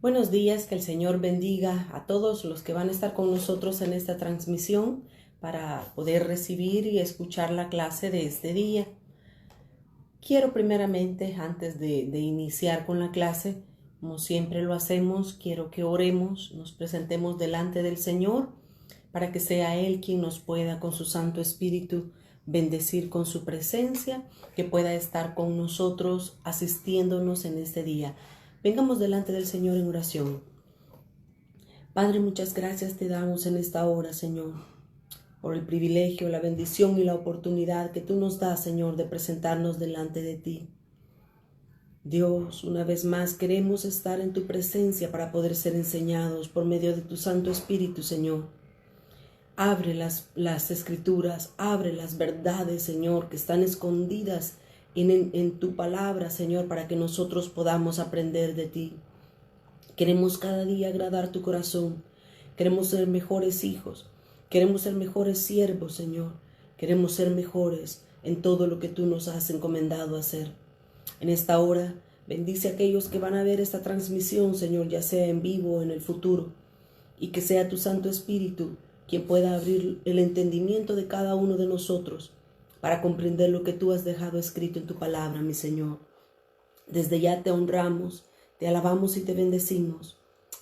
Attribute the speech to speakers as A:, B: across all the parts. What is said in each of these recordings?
A: Buenos días, que el Señor bendiga a todos los que van a estar con nosotros en esta transmisión para poder recibir y escuchar la clase de este día. Quiero primeramente, antes de iniciar con la clase, como siempre lo hacemos, quiero que oremos, nos presentemos delante del Señor para que sea Él quien nos pueda con su Santo Espíritu bendecir con su presencia, que pueda estar con nosotros asistiéndonos en este día. Vengamos delante del Señor en oración. Padre, muchas gracias te damos en esta hora, Señor, por el privilegio, la bendición y la oportunidad que tú nos das, Señor, de presentarnos delante de ti. Dios, una vez más queremos estar en tu presencia para poder ser enseñados por medio de tu Santo Espíritu, Señor. Abre las Escrituras, abre las verdades, Señor, que están escondidas en tu palabra, Señor, para que nosotros podamos aprender de ti. Queremos cada día agradar tu corazón. Queremos ser mejores hijos. Queremos ser mejores siervos, Señor. Queremos ser mejores en todo lo que tú nos has encomendado hacer. En esta hora, bendice a aquellos que van a ver esta transmisión, Señor, ya sea en vivo o en el futuro, y que sea tu Santo Espíritu quien pueda abrir el entendimiento de cada uno de nosotros para comprender lo que tú has dejado escrito en tu palabra, mi Señor. Desde ya te honramos, te alabamos y te bendecimos.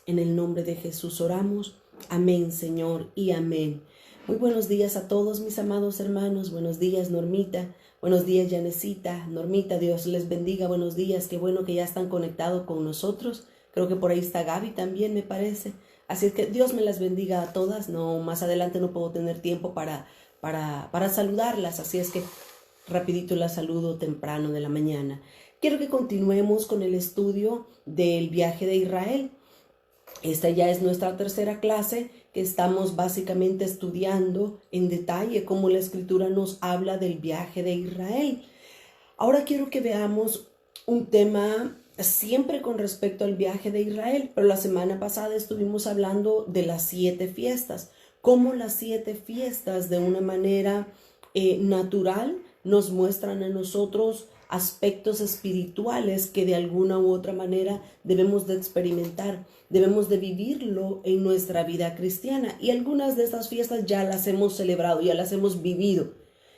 A: En el nombre de Jesús oramos. Amén, Señor, y amén. Muy buenos días a todos mis amados hermanos. Buenos días, Normita. Buenos días, Yanecita. Normita, Dios les bendiga. Buenos días. Qué bueno que ya están conectados con nosotros. Creo que por ahí está Gaby también, me parece. Así es que Dios me las bendiga a todas. No, más adelante no puedo tener tiempo para saludarlas. Así es que rapidito las saludo temprano de la mañana. Quiero que continuemos con el estudio del viaje de Israel. Esta ya es nuestra tercera clase que estamos básicamente estudiando en detalle cómo la Escritura nos habla del viaje de Israel. Ahora quiero que veamos un tema siempre con respecto al viaje de Israel, pero la semana pasada estuvimos hablando de las 7 fiestas, cómo las 7 fiestas de una manera natural nos muestran a nosotros aspectos espirituales que de alguna u otra manera debemos de experimentar, debemos de vivirlo en nuestra vida cristiana. Y algunas de estas fiestas ya las hemos celebrado, ya las hemos vivido.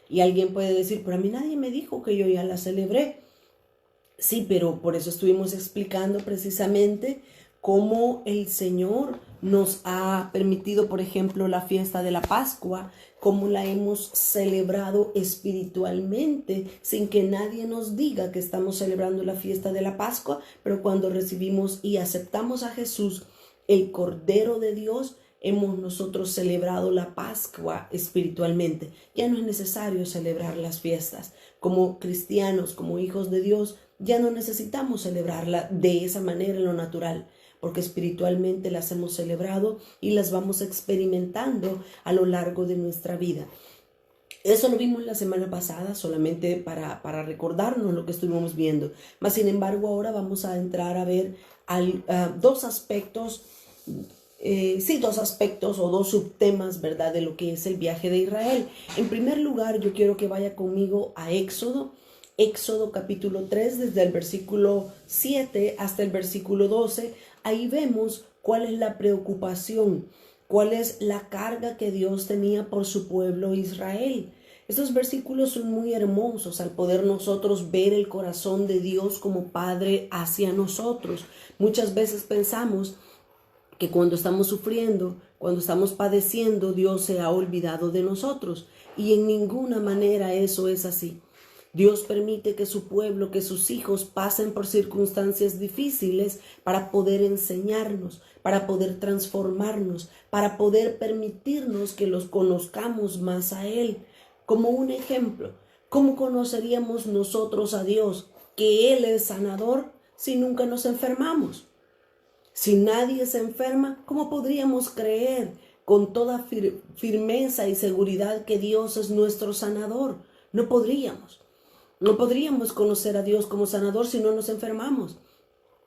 A: Y alguien puede decir, pero a mí nadie me dijo que yo ya las celebré. Sí, pero por eso estuvimos explicando precisamente cómo el Señor nos ha permitido, por ejemplo, la fiesta de la Pascua, cómo la hemos celebrado espiritualmente, sin que nadie nos diga que estamos celebrando la fiesta de la Pascua, pero cuando recibimos y aceptamos a Jesús, el Cordero de Dios, hemos nosotros celebrado la Pascua espiritualmente. Ya no es necesario celebrar las fiestas. Como cristianos, como hijos de Dios, ya no necesitamos celebrarla de esa manera en lo natural, porque espiritualmente las hemos celebrado y las vamos experimentando a lo largo de nuestra vida. Eso lo vimos la semana pasada, solamente para recordarnos lo que estuvimos viendo. Mas, sin embargo, ahora vamos a entrar a ver dos aspectos o dos subtemas, ¿verdad?, de lo que es el viaje de Israel. En primer lugar, yo quiero que vaya conmigo a Éxodo capítulo 3, desde el versículo 7 hasta el versículo 12. Ahí vemos cuál es la preocupación, cuál es la carga que Dios tenía por su pueblo Israel. Estos versículos son muy hermosos al poder nosotros ver el corazón de Dios como Padre hacia nosotros. Muchas veces pensamos que cuando estamos sufriendo, cuando estamos padeciendo, Dios se ha olvidado de nosotros. Y en ninguna manera eso es así. Dios permite que su pueblo, que sus hijos pasen por circunstancias difíciles para poder enseñarnos, para poder transformarnos, para poder permitirnos que los conozcamos más a Él. Como un ejemplo, ¿cómo conoceríamos nosotros a Dios, que Él es sanador, si nunca nos enfermamos? Si nadie se enferma, ¿cómo podríamos creer con toda firmeza y seguridad que Dios es nuestro sanador? No podríamos. No podríamos conocer a Dios como sanador si no nos enfermamos.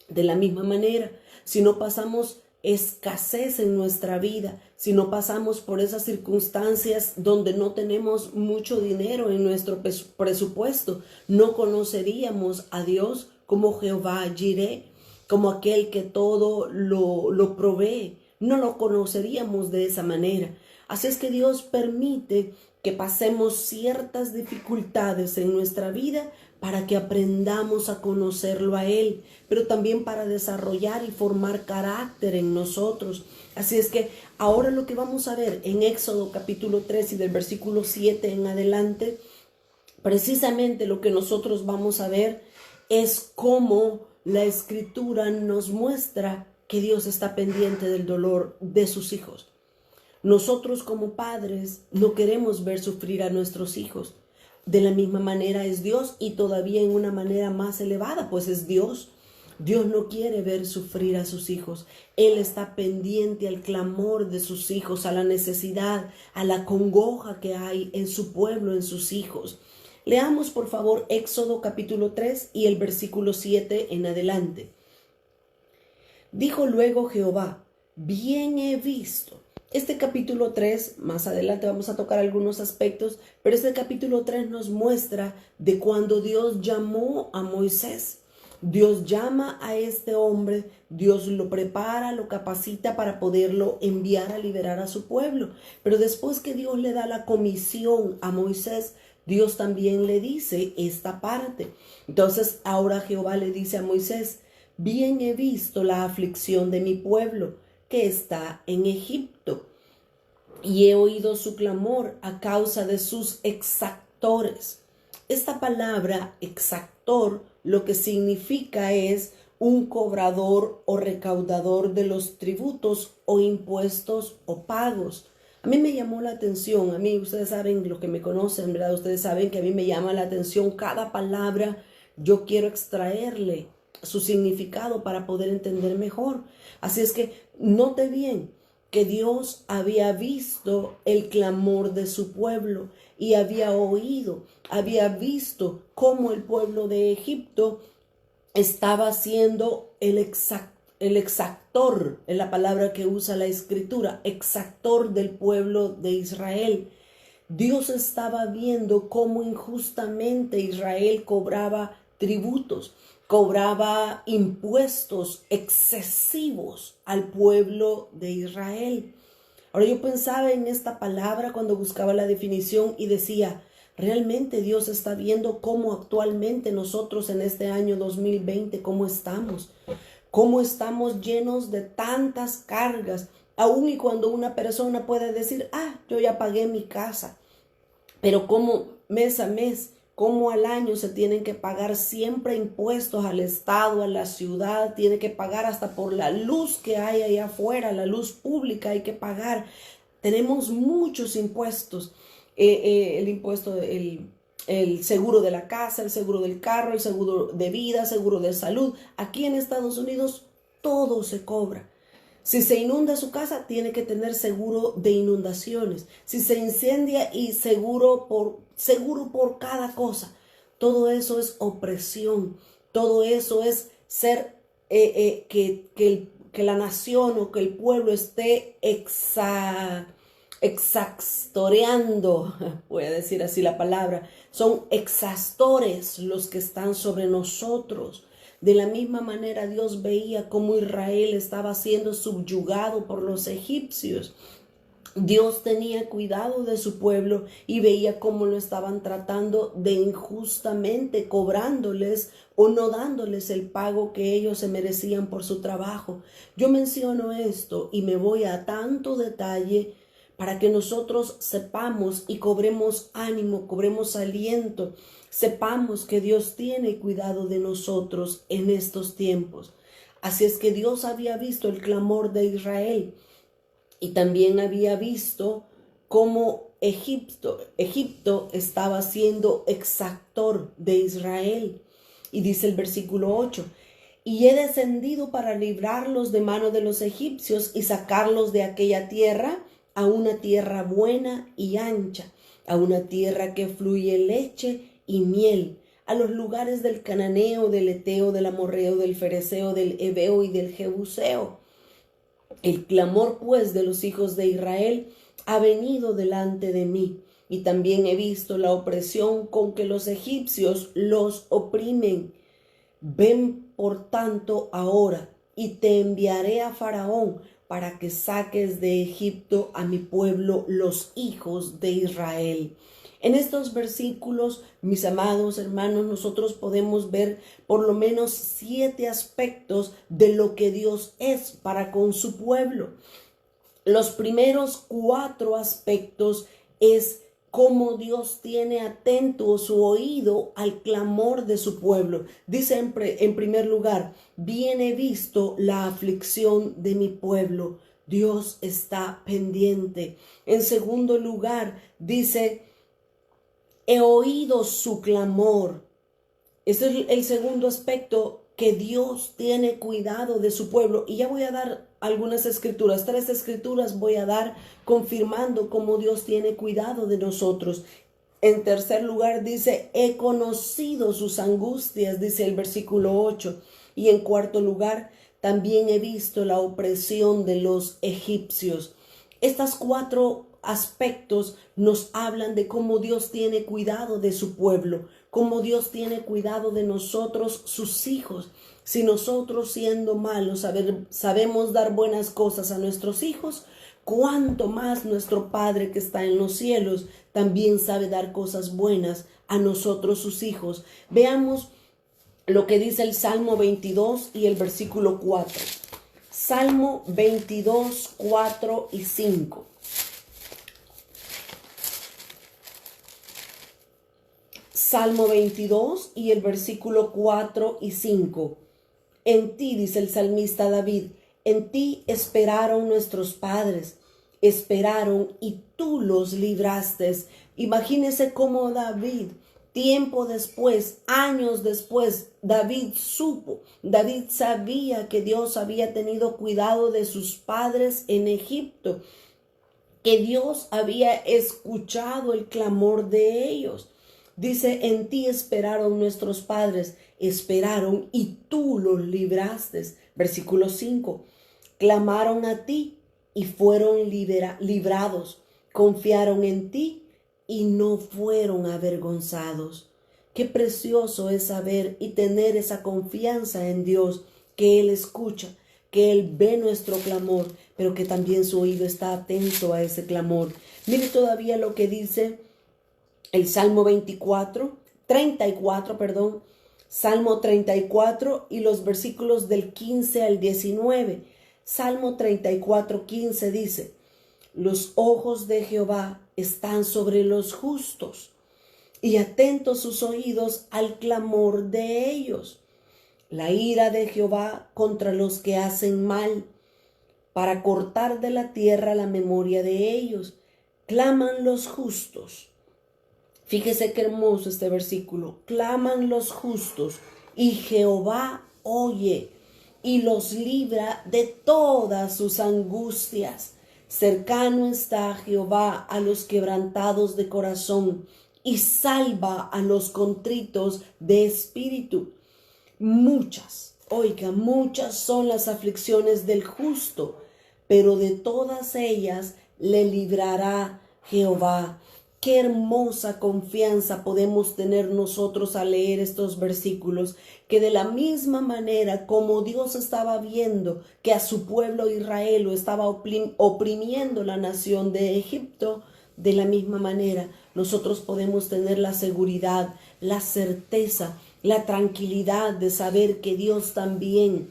A: De la misma manera, si no pasamos escasez en nuestra vida, si no pasamos por esas circunstancias donde no tenemos mucho dinero en nuestro presupuesto, no conoceríamos a Dios como Jehová Jireh. como aquel que todo lo provee. No lo conoceríamos de esa manera. Así es que Dios permite que pasemos ciertas dificultades en nuestra vida para que aprendamos a conocerlo a Él, pero también para desarrollar y formar carácter en nosotros. Así es que ahora lo que vamos a ver en Éxodo capítulo 3 y del versículo 7 en adelante, precisamente lo que nosotros vamos a ver es cómo la Escritura nos muestra que Dios está pendiente del dolor de sus hijos. Nosotros como padres no queremos ver sufrir a nuestros hijos. De la misma manera es Dios, y todavía en una manera más elevada, pues es Dios. Dios no quiere ver sufrir a sus hijos. Él está pendiente al clamor de sus hijos, a la necesidad, a la congoja que hay en su pueblo, en sus hijos. Leamos por favor Éxodo capítulo 3 y el versículo 7 en adelante. Dijo luego Jehová: bien he visto. Este capítulo 3, más adelante vamos a tocar algunos aspectos, pero este capítulo 3 nos muestra de cuando Dios llamó a Moisés. Dios llama a este hombre, Dios lo prepara, lo capacita para poderlo enviar a liberar a su pueblo. Pero después que Dios le da la comisión a Moisés, Dios también le dice esta parte. Entonces ahora Jehová le dice a Moisés: bien he visto la aflicción de mi pueblo que está en Egipto, y he oído su clamor a causa de sus exactores. Esta palabra exactor lo que significa es un cobrador o recaudador de los tributos o impuestos o pagos. A mí me llamó la atención, a mí ustedes saben, los que me conocen, ¿verdad? Ustedes saben que a mí me llama la atención cada palabra. Yo quiero extraerle su significado para poder entender mejor. Así es que note bien que Dios había visto el clamor de su pueblo y había visto cómo el pueblo de Egipto estaba siendo el exactor, es la palabra que usa la Escritura, exactor del pueblo de Israel. Dios estaba viendo cómo injustamente Israel cobraba tributos, cobraba impuestos excesivos al pueblo de Israel. Ahora yo pensaba en esta palabra cuando buscaba la definición y decía, realmente Dios está viendo cómo actualmente nosotros en este año 2020, cómo estamos llenos de tantas cargas, aun y cuando una persona puede decir, yo ya pagué mi casa, pero como mes a mes, como al año se tienen que pagar siempre impuestos al Estado, a la ciudad, tiene que pagar hasta por la luz que hay allá afuera, la luz pública hay que pagar. Tenemos muchos impuestos, el impuesto, el seguro de la casa, el seguro del carro, el seguro de vida, seguro de salud. Aquí en Estados Unidos todo se cobra. Si se inunda su casa, tiene que tener seguro de inundaciones. Si se incendia, y seguro por cada cosa. Todo eso es opresión. Todo eso es ser que la nación o que el pueblo esté exactoreando, voy a decir así la palabra. Son exactores los que están sobre nosotros. De la misma manera Dios veía cómo Israel estaba siendo subyugado por los egipcios. Dios tenía cuidado de su pueblo y veía cómo lo estaban tratando de injustamente, cobrándoles o no dándoles el pago que ellos se merecían por su trabajo. Yo menciono esto y me voy a tanto detalle para que nosotros sepamos y cobremos ánimo, cobremos aliento, sepamos que Dios tiene cuidado de nosotros en estos tiempos. Así es que Dios había visto el clamor de Israel y también había visto cómo Egipto estaba siendo exactor de Israel. Y dice el versículo 8, y he descendido para librarlos de mano de los egipcios y sacarlos de aquella tierra a una tierra buena y ancha, a una tierra que fluye leche y miel, a los lugares del cananeo, del eteo, del amorreo, del fereceo, del heveo y del jebuseo. El clamor pues de los hijos de Israel ha venido delante de mí, y también he visto la opresión con que los egipcios los oprimen. Ven por tanto ahora y te enviaré a Faraón para que saques de Egipto a mi pueblo, los hijos de Israel. En estos versículos, mis amados hermanos, nosotros podemos ver por lo menos 7 aspectos de lo que Dios es para con su pueblo. Los primeros 4 aspectos es cómo Dios tiene atento su oído al clamor de su pueblo. Dice en primer lugar, bien he visto la aflicción de mi pueblo. Dios está pendiente. En segundo lugar, dice, he oído su clamor. Este es el segundo aspecto, que Dios tiene cuidado de su pueblo. Y ya voy a dar algunas escrituras, 3 escrituras voy a dar confirmando cómo Dios tiene cuidado de nosotros. En tercer lugar dice, he conocido sus angustias, dice el versículo 8. Y en cuarto lugar, también he visto la opresión de los egipcios. Estas 4 aspectos nos hablan de cómo Dios tiene cuidado de su pueblo, cómo Dios tiene cuidado de nosotros, sus hijos. Si nosotros, siendo malos, sabemos dar buenas cosas a nuestros hijos, cuánto más nuestro Padre que está en los cielos también sabe dar cosas buenas a nosotros, sus hijos. Veamos lo que dice el Salmo 22 y el versículo 4. Salmo 22, 4 y 5. Salmo 22 y el versículo 4 y 5. En ti, dice el salmista David, en ti esperaron nuestros padres, esperaron y tú los libraste. Imagínese cómo David, tiempo después, años después, David sabía que Dios había tenido cuidado de sus padres en Egipto, que Dios había escuchado el clamor de ellos. Dice, en ti esperaron nuestros padres, esperaron y tú los libraste. Versículo 5, clamaron a ti y fueron librados, confiaron en ti y no fueron avergonzados. Qué precioso es saber y tener esa confianza en Dios, que Él escucha, que Él ve nuestro clamor, pero que también su oído está atento a ese clamor. Mire todavía lo que dice el Salmo 34, Salmo 34 y los versículos del 15 al 19. Salmo 34, 15 dice, los ojos de Jehová están sobre los justos y atentos sus oídos al clamor de ellos. La ira de Jehová contra los que hacen mal, para cortar de la tierra la memoria de ellos. Claman los justos. Fíjese qué hermoso este versículo. Claman los justos y Jehová oye y los libra de todas sus angustias. Cercano está Jehová a los quebrantados de corazón y salva a los contritos de espíritu. Muchas son las aflicciones del justo, pero de todas ellas le librará Jehová. Qué hermosa confianza podemos tener nosotros al leer estos versículos, que de la misma manera como Dios estaba viendo que a su pueblo Israel lo estaba oprimiendo la nación de Egipto, de la misma manera nosotros podemos tener la seguridad, la certeza, la tranquilidad de saber que Dios también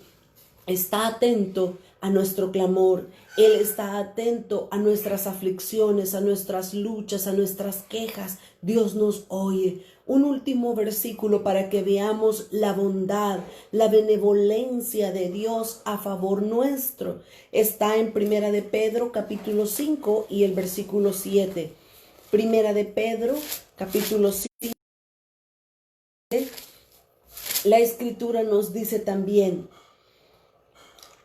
A: está atento a nuestro clamor. Él está atento a nuestras aflicciones, a nuestras luchas, a nuestras quejas. Dios nos oye. Un último versículo para que veamos la bondad, la benevolencia de Dios a favor nuestro. Está en Primera de Pedro, capítulo 5 y el versículo 7. Primera de Pedro, capítulo 5. La Escritura nos dice también,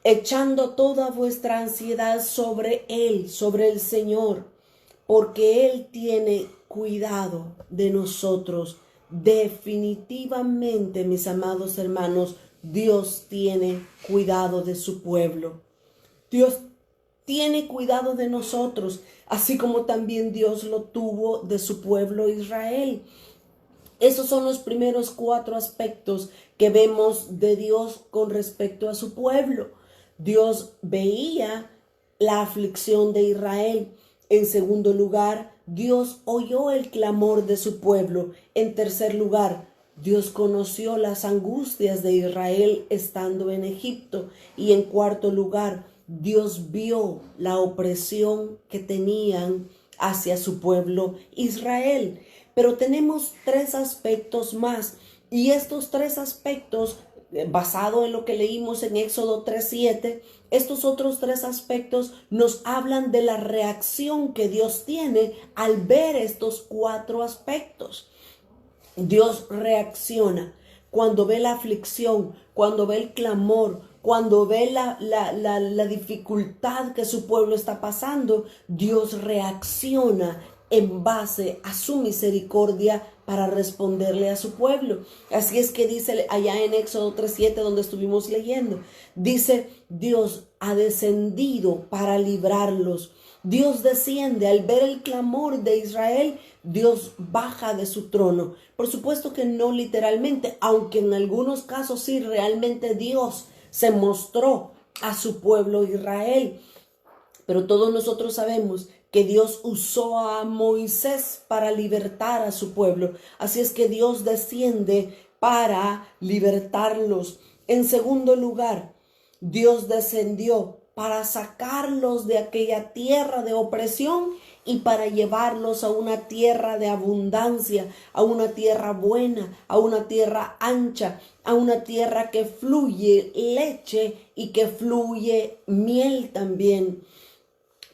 A: echando toda vuestra ansiedad sobre Él, sobre el Señor, porque Él tiene cuidado de nosotros. Definitivamente, mis amados hermanos, Dios tiene cuidado de su pueblo. Dios tiene cuidado de nosotros, así como también Dios lo tuvo de su pueblo Israel. Esos son los primeros 4 aspectos que vemos de Dios con respecto a su pueblo. Dios veía la aflicción de Israel. En segundo lugar, Dios oyó el clamor de su pueblo. En tercer lugar, Dios conoció las angustias de Israel estando en Egipto. Y en cuarto lugar, Dios vio la opresión que tenían hacia su pueblo Israel. Pero tenemos 3 aspectos más, y estos 3 aspectos, basado en lo que leímos en Éxodo 3:7, estos otros 3 aspectos nos hablan de la reacción que Dios tiene al ver estos 4 aspectos. Dios reacciona cuando ve la aflicción, cuando ve el clamor, cuando ve la dificultad que su pueblo está pasando. Dios reacciona en base a su misericordia para responderle a su pueblo. Así es que dice allá en Éxodo 3:7, donde estuvimos leyendo, dice: Dios ha descendido para librarlos. Dios desciende al ver el clamor de Israel. Dios baja de su trono. Por supuesto que no literalmente, aunque en algunos casos sí, realmente Dios se mostró a su pueblo Israel. Pero todos nosotros sabemos que Dios usó a Moisés para libertar a su pueblo. Así es que Dios desciende para libertarlos. En segundo lugar, Dios descendió para sacarlos de aquella tierra de opresión y para llevarlos a una tierra de abundancia, a una tierra buena, a una tierra ancha, a una tierra que fluye leche y que fluye miel también.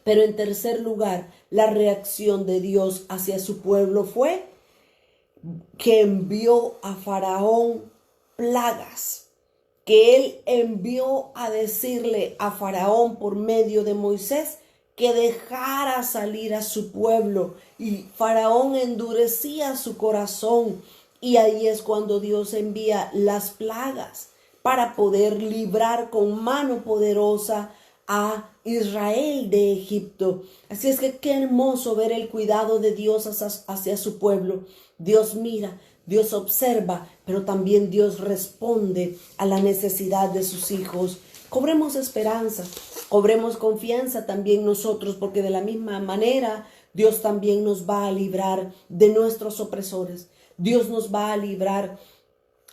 A: Pero en tercer lugar, la reacción de Dios hacia su pueblo fue que envió a Faraón plagas, que él envió a decirle a Faraón por medio de Moisés que dejara salir a su pueblo, y Faraón endurecía su corazón, y ahí es cuando Dios envía las plagas para poder librar con mano poderosa a Israel de Egipto. Así es que qué hermoso ver el cuidado de Dios hacia su pueblo. Dios mira, Dios observa, pero también Dios responde a la necesidad de sus hijos. Cobremos esperanza, cobremos confianza también nosotros, porque de la misma manera Dios también nos va a librar de nuestros opresores. Dios nos va a librar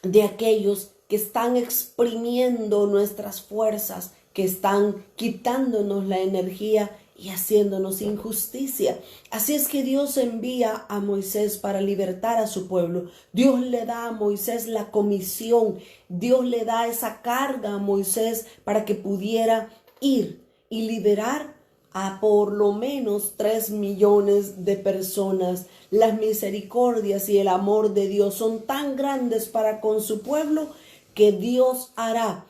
A: de aquellos que están exprimiendo nuestras fuerzas, que están quitándonos la energía y haciéndonos injusticia. Así es que Dios envía a Moisés para libertar a su pueblo. Dios le da a Moisés la comisión. Dios le da esa carga a Moisés para que pudiera ir y liberar a por lo menos 3 millones de personas. Las misericordias y el amor de Dios son tan grandes para con su pueblo que Dios hará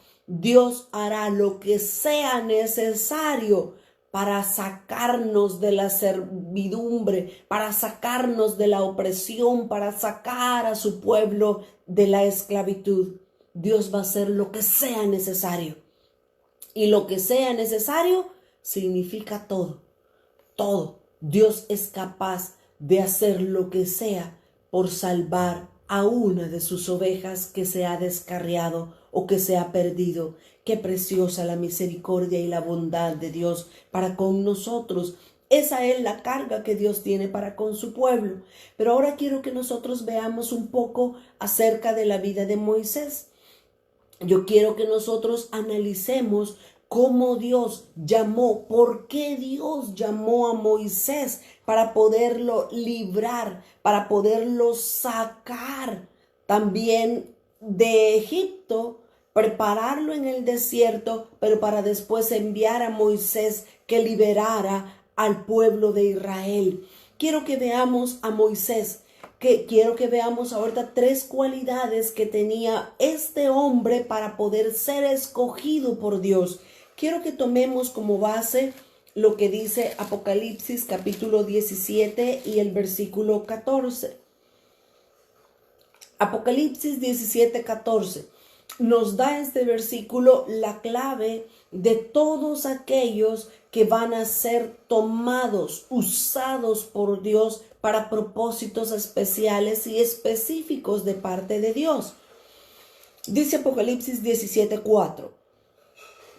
A: lo que sea necesario para sacarnos de la servidumbre, para sacarnos de la opresión, para sacar a su pueblo de la esclavitud. Dios va a hacer lo que sea necesario. Y lo que sea necesario significa todo. Todo. Dios es capaz de hacer lo que sea por salvar a una de sus ovejas que se ha descarriado o que se ha perdido. Qué preciosa la misericordia y la bondad de Dios para con nosotros. Esa es la carga que Dios tiene para con su pueblo. Pero ahora quiero que nosotros veamos un poco acerca de la vida de Moisés. Yo quiero que nosotros analicemos cómo Dios llamó, por qué Dios llamó a Moisés para poderlo librar, para poderlo sacar también de Egipto, prepararlo en el desierto, pero para después enviar a Moisés que liberara al pueblo de Israel. Quiero que veamos a Moisés. Quiero que veamos ahorita 3 cualidades que tenía este hombre para poder ser escogido por Dios. Quiero que tomemos como base lo que dice Apocalipsis capítulo 17 y el versículo 14. Apocalipsis 17:14. nos da este versículo la clave de todos aquellos que van a ser tomados, usados por Dios para propósitos especiales y específicos de parte de Dios. Dice Apocalipsis 17:4,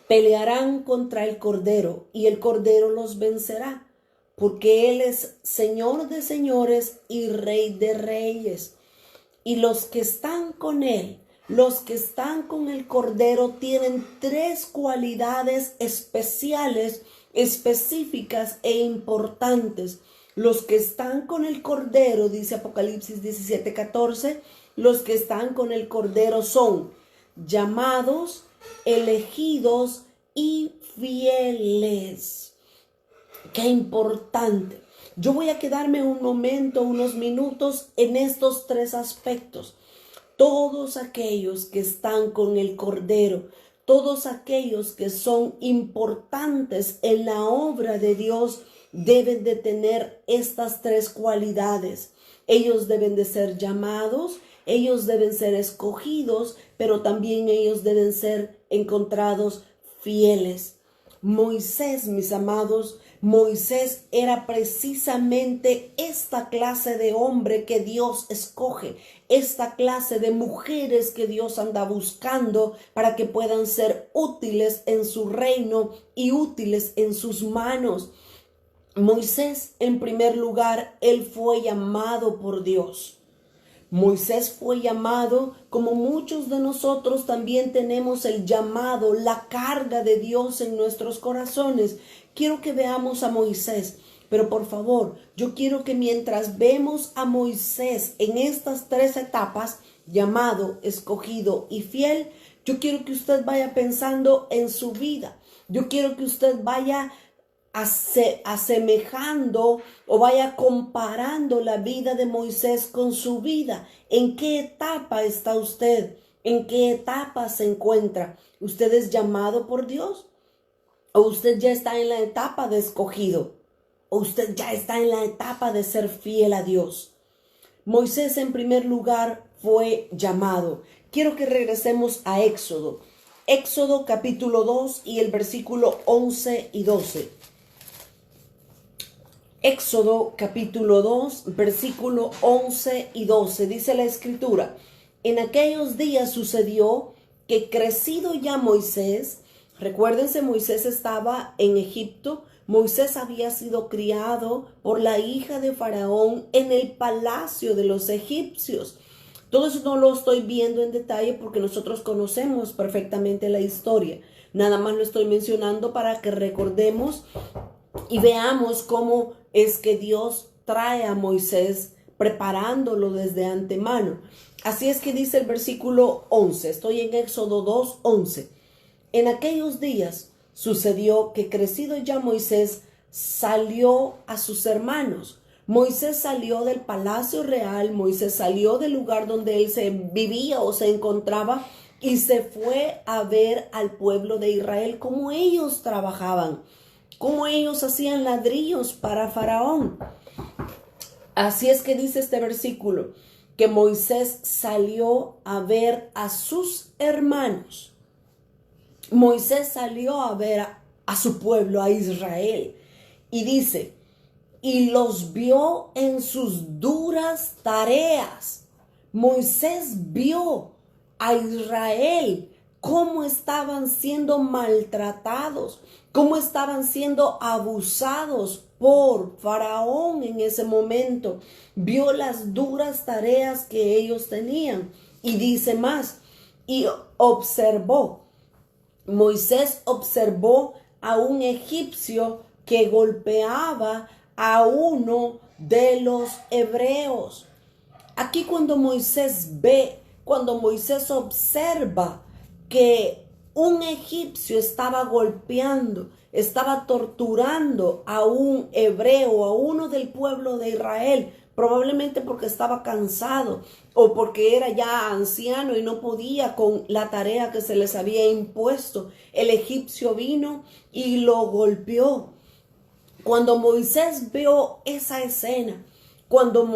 A: pelearán contra el Cordero y el Cordero los vencerá, porque Él es Señor de señores y Rey de reyes. Y los que están con Él, los que están con el Cordero, tienen 3 cualidades especiales, específicas e importantes. Los que están con el Cordero, dice Apocalipsis 17:14, los que están con el Cordero son llamados, elegidos y fieles. Qué importante. Yo voy a quedarme un momento, unos minutos en estos 3 aspectos. Todos aquellos que están con el Cordero, todos aquellos que son importantes en la obra de Dios, deben de tener estas 3 cualidades. Ellos deben de ser llamados, ellos deben ser escogidos, pero también ellos deben ser encontrados fieles. Moisés, mis amados, Moisés era precisamente esta clase de hombre que Dios escoge, esta clase de mujeres que Dios anda buscando para que puedan ser útiles en su reino y útiles en sus manos. Moisés, en primer lugar, él fue llamado por Dios. Moisés fue llamado, como muchos de nosotros también tenemos el llamado, la carga de Dios en nuestros corazones. Quiero que veamos a Moisés, pero por favor, yo quiero que mientras vemos a Moisés en estas 3 etapas, llamado, escogido y fiel, yo quiero que usted vaya pensando en su vida. Yo quiero que usted vaya asemejando o vaya comparando la vida de Moisés con su vida. ¿En qué etapa está usted? ¿En qué etapa se encuentra? ¿Usted es llamado por Dios? ¿O usted ya está en la etapa de escogido? ¿O usted ya está en la etapa de ser fiel a Dios? Moisés, en primer lugar, fue llamado. Quiero que regresemos a Éxodo. Éxodo capítulo 2 y el versículo 11 y 12. Éxodo capítulo 2, versículo 11 y 12, dice la escritura: en aquellos días sucedió que crecido ya Moisés, recuérdense, Moisés estaba en Egipto, Moisés había sido criado por la hija de Faraón en el palacio de los egipcios. Todo eso no lo estoy viendo en detalle porque nosotros conocemos perfectamente la historia. Nada más lo estoy mencionando para que recordemos y veamos cómo es que Dios trae a Moisés preparándolo desde antemano. Así es que dice el versículo 11, estoy en Éxodo 2, 11. En aquellos días sucedió que crecido ya Moisés salió a sus hermanos. Moisés salió del palacio real, Moisés salió del lugar donde él se vivía o se encontraba y se fue a ver al pueblo de Israel cómo ellos trabajaban, cómo ellos hacían ladrillos para Faraón. Así es que dice este versículo, que Moisés salió a ver a sus hermanos. Moisés salió a ver a su pueblo, a Israel. Y dice, y los vio en sus duras tareas. Moisés vio a Israel cómo estaban siendo maltratados, cómo estaban siendo abusados por Faraón en ese momento. Vio las duras tareas que ellos tenían. Y dice más, y observó, Moisés observó a un egipcio que golpeaba a uno de los hebreos. Aquí cuando Moisés observa que un egipcio estaba golpeando, estaba torturando a un hebreo, a uno del pueblo de Israel, probablemente porque estaba cansado o porque era ya anciano y no podía con la tarea que se les había impuesto. El egipcio vino y lo golpeó. Cuando Moisés vio esa escena, cuando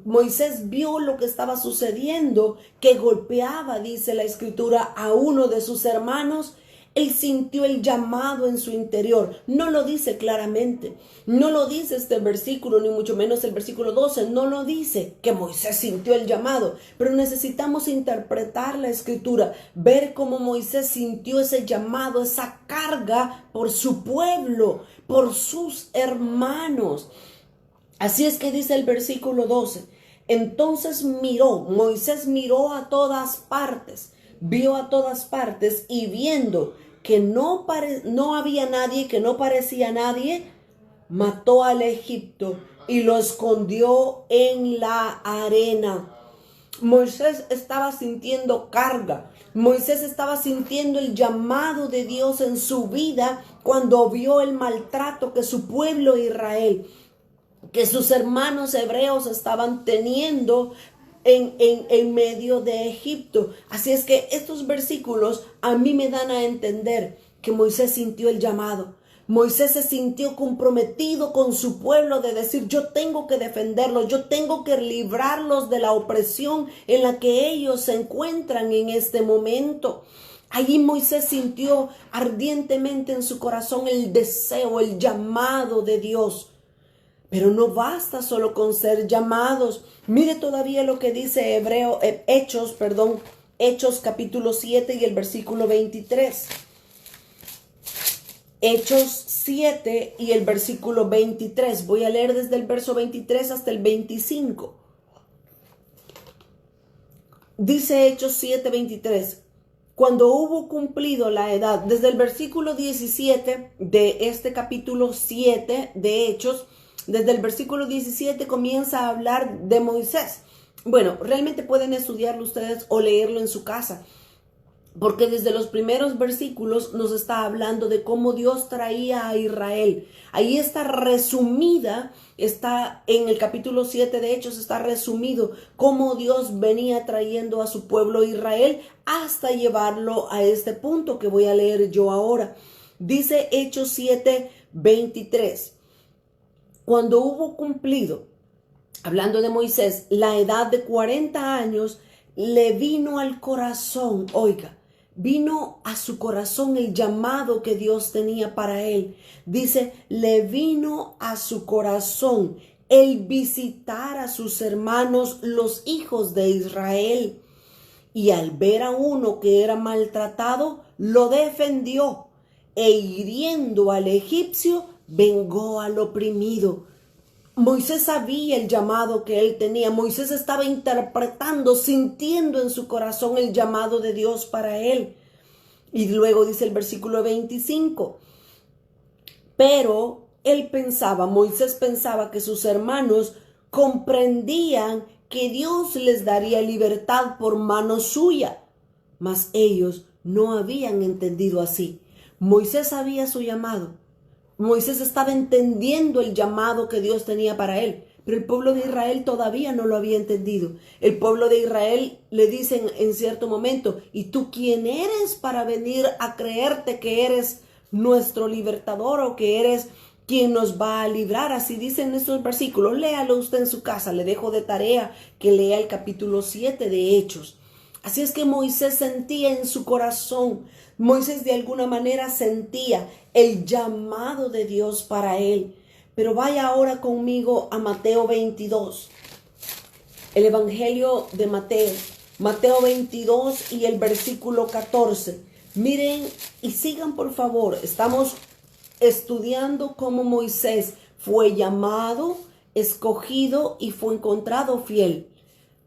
A: Moisés vio lo que estaba sucediendo, que golpeaba, dice la escritura, a uno de sus hermanos. Él sintió el llamado en su interior. No lo dice claramente. No lo dice este versículo, ni mucho menos el versículo 12. No lo dice que Moisés sintió el llamado. Pero necesitamos interpretar la escritura. Ver cómo Moisés sintió ese llamado, esa carga por su pueblo, por sus hermanos. Así es que dice el versículo 12. Entonces Moisés miró a todas partes. Vio a todas partes y viendo que no había nadie, que no parecía nadie, mató al Egipto y lo escondió en la arena. Moisés estaba sintiendo carga. Moisés estaba sintiendo el llamado de Dios en su vida cuando vio el maltrato que su pueblo Israel, que sus hermanos hebreos estaban teniendo en medio de Egipto. Así es que estos versículos a mí me dan a entender que Moisés sintió el llamado. Moisés se sintió comprometido con su pueblo de decir: yo tengo que defenderlos, yo tengo que librarlos de la opresión en la que ellos se encuentran en este momento. Allí Moisés sintió ardientemente en su corazón el deseo, el llamado de Dios. Pero no basta solo con ser llamados. Mire todavía lo que dice Hechos capítulo 7 y el versículo 23. Hechos 7 y el versículo 23. Voy a leer desde el verso 23 hasta el 25. Dice Hechos 7, 23. Cuando hubo cumplido la edad, desde el versículo 17 de este capítulo 7 de Hechos, desde el versículo 17 comienza a hablar de Moisés. Bueno, realmente pueden estudiarlo ustedes o leerlo en su casa, porque desde los primeros versículos nos está hablando de cómo Dios traía a Israel. Ahí está resumida, está en el capítulo 7 de Hechos, está resumido cómo Dios venía trayendo a su pueblo Israel hasta llevarlo a este punto que voy a leer yo ahora. Dice Hechos 7, 23. Cuando hubo cumplido, hablando de Moisés, la edad de 40 años, le vino al corazón, vino a su corazón el llamado que Dios tenía para él. Dice, le vino a su corazón el visitar a sus hermanos, los hijos de Israel. Y al ver a uno que era maltratado, lo defendió, e hiriendo al egipcio, vengó al oprimido. Moisés sabía el llamado que él tenía. Moisés estaba interpretando, sintiendo en su corazón el llamado de Dios para él. Y luego dice el versículo 25. Pero Moisés pensaba que sus hermanos comprendían que Dios les daría libertad por mano suya. Mas ellos no habían entendido así. Moisés sabía su llamado. Moisés estaba entendiendo el llamado que Dios tenía para él, pero el pueblo de Israel todavía no lo había entendido. El pueblo de Israel le dicen en cierto momento: ¿y tú quién eres para venir a creerte que eres nuestro libertador o que eres quien nos va a librar? Así dicen estos versículos. Léalo usted en su casa. Le dejo de tarea que lea el capítulo 7 de Hechos. Así es que Moisés sentía en su corazón, Moisés de alguna manera sentía el llamado de Dios para él. Pero vaya ahora conmigo a Mateo 22. El Evangelio de Mateo 22 y el versículo 14. Miren y sigan por favor. Estamos estudiando cómo Moisés fue llamado, escogido y fue encontrado fiel.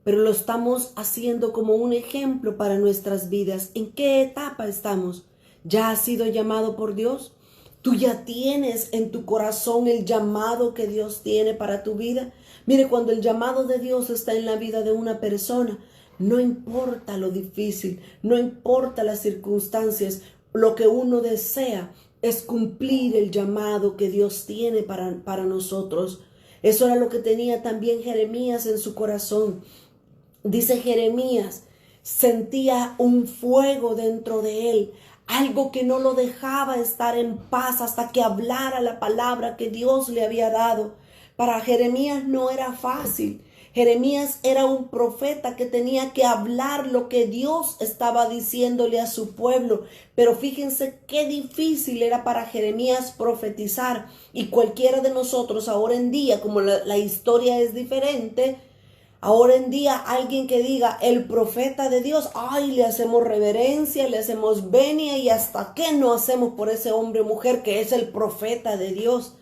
A: Pero lo estamos haciendo como un ejemplo para nuestras vidas. ¿En qué etapa estamos? ¿Ya has sido llamado por Dios? ¿Tú ya tienes en tu corazón el llamado que Dios tiene para tu vida? Mire, cuando el llamado de Dios está en la vida de una persona, no importa lo difícil, no importa las circunstancias, lo que uno desea es cumplir el llamado que Dios tiene para nosotros. Eso era lo que tenía también Jeremías en su corazón. Dice Jeremías, sentía un fuego dentro de él, algo que no lo dejaba estar en paz hasta que hablara la palabra que Dios le había dado. Para Jeremías no era fácil. Jeremías era un profeta que tenía que hablar lo que Dios estaba diciéndole a su pueblo. Pero fíjense qué difícil era para Jeremías profetizar. Y cualquiera de nosotros ahora en día, como la historia es diferente, ahora en día alguien que diga el profeta de Dios, ay, le hacemos reverencia, le hacemos venia y hasta qué no hacemos por ese hombre o mujer que es el profeta de Dios.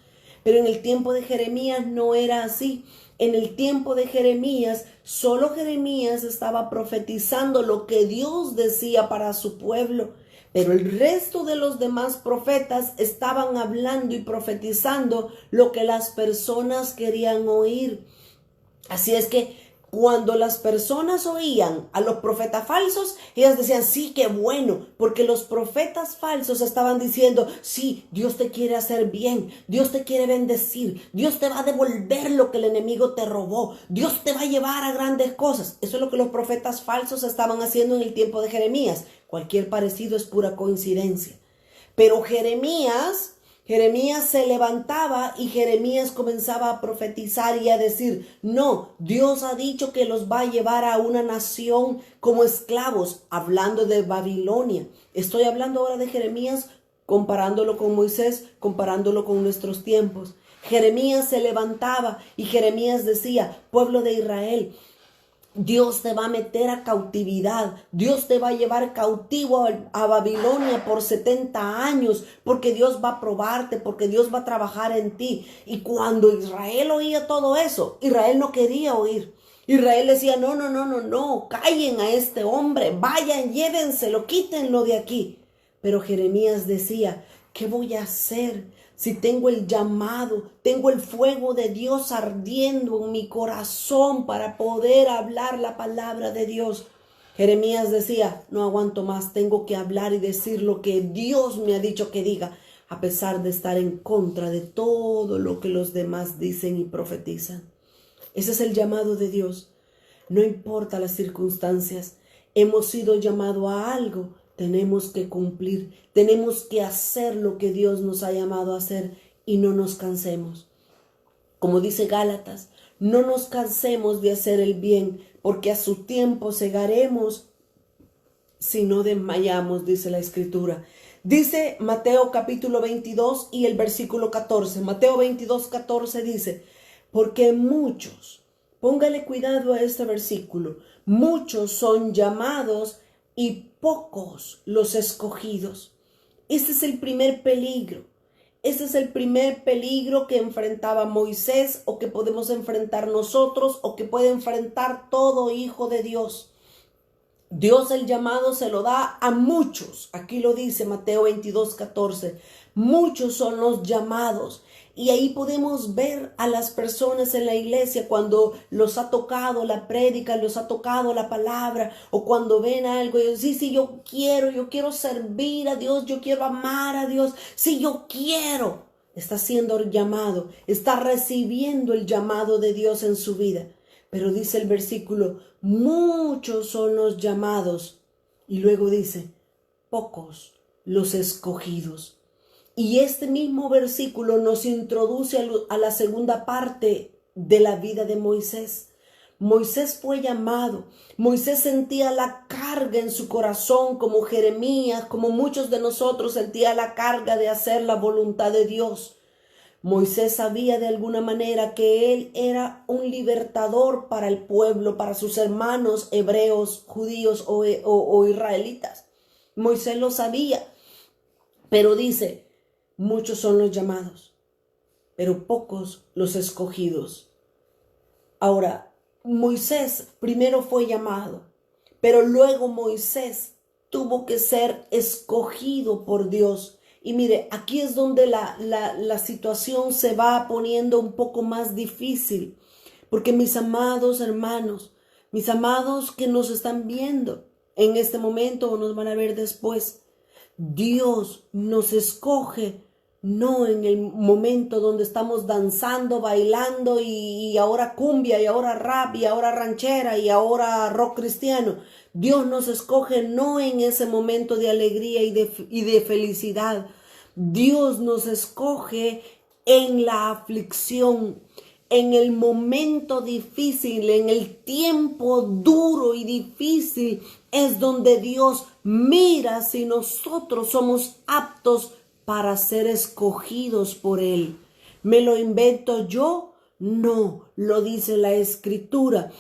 A: Pero en el tiempo de Jeremías no era así. En el tiempo de Jeremías, solo Jeremías estaba profetizando lo que Dios decía para su pueblo. Pero el resto de los demás profetas estaban hablando y profetizando lo que las personas querían oír. Así es que cuando las personas oían a los profetas falsos, ellas decían, sí, qué bueno, porque los profetas falsos estaban diciendo, sí, Dios te quiere hacer bien, Dios te quiere bendecir, Dios te va a devolver lo que el enemigo te robó, Dios te va a llevar a grandes cosas. Eso es lo que los profetas falsos estaban haciendo en el tiempo de Jeremías. Cualquier parecido es pura coincidencia. Pero Jeremías se levantaba y Jeremías comenzaba a profetizar y a decir, no, Dios ha dicho que los va a llevar a una nación como esclavos, hablando de Babilonia. Estoy hablando ahora de Jeremías, comparándolo con Moisés, comparándolo con nuestros tiempos. Jeremías se levantaba y Jeremías decía, pueblo de Israel, Dios te va a meter a cautividad. Dios te va a llevar cautivo a Babilonia por 70 años, porque Dios va a probarte, porque Dios va a trabajar en ti. Y cuando Israel oía todo eso, Israel no quería oír. Israel decía, no, callen a este hombre, vayan, llévenselo, quítenlo de aquí. Pero Jeremías decía, ¿qué voy a hacer? Si tengo el llamado, tengo el fuego de Dios ardiendo en mi corazón para poder hablar la palabra de Dios. Jeremías decía, no aguanto más, tengo que hablar y decir lo que Dios me ha dicho que diga, a pesar de estar en contra de todo lo que los demás dicen y profetizan. Ese es el llamado de Dios. No importa las circunstancias, hemos sido llamados a algo. Tenemos que cumplir, tenemos que hacer lo que Dios nos ha llamado a hacer y no nos cansemos. Como dice Gálatas, no nos cansemos de hacer el bien, porque a su tiempo segaremos si no desmayamos, dice la Escritura. Dice Mateo capítulo 22 y el versículo 14. Mateo 22, 14 dice, porque muchos, póngale cuidado a este versículo, muchos son llamados y pocos los escogidos. Este es el primer peligro. Este es el primer peligro que enfrentaba Moisés o que podemos enfrentar nosotros o que puede enfrentar todo hijo de Dios. Dios el llamado se lo da a muchos. Aquí lo dice Mateo 22, 14. Muchos son los llamados. Y ahí podemos ver a las personas en la iglesia cuando los ha tocado la prédica, los ha tocado la palabra, o cuando ven algo y dicen, sí, yo quiero servir a Dios, yo quiero amar a Dios, sí, yo quiero. Está siendo llamado, está recibiendo el llamado de Dios en su vida. Pero dice el versículo, muchos son los llamados. Y luego dice, pocos los escogidos. Y este mismo versículo nos introduce a la segunda parte de la vida de Moisés. Moisés fue llamado. Moisés sentía la carga en su corazón como Jeremías, como muchos de nosotros sentía la carga de hacer la voluntad de Dios. Moisés sabía de alguna manera que él era un libertador para el pueblo, para sus hermanos hebreos, judíos o israelitas. Moisés lo sabía, pero dice, muchos son los llamados, pero pocos los escogidos. Ahora, Moisés primero fue llamado, pero luego Moisés tuvo que ser escogido por Dios. Y mire, aquí es donde la situación se va poniendo un poco más difícil, porque mis amados hermanos, mis amados que nos están viendo en este momento o nos van a ver después, Dios nos escoge no en el momento donde estamos danzando, bailando y ahora cumbia y ahora rap y ahora ranchera y ahora rock cristiano. Dios nos escoge no en ese momento de alegría y de felicidad. Dios nos escoge en la aflicción, en el momento difícil, en el tiempo duro y difícil, es donde Dios mira si nosotros somos aptos para ser escogidos por Él. ¿Me lo invento yo? No, lo dice la Escritura.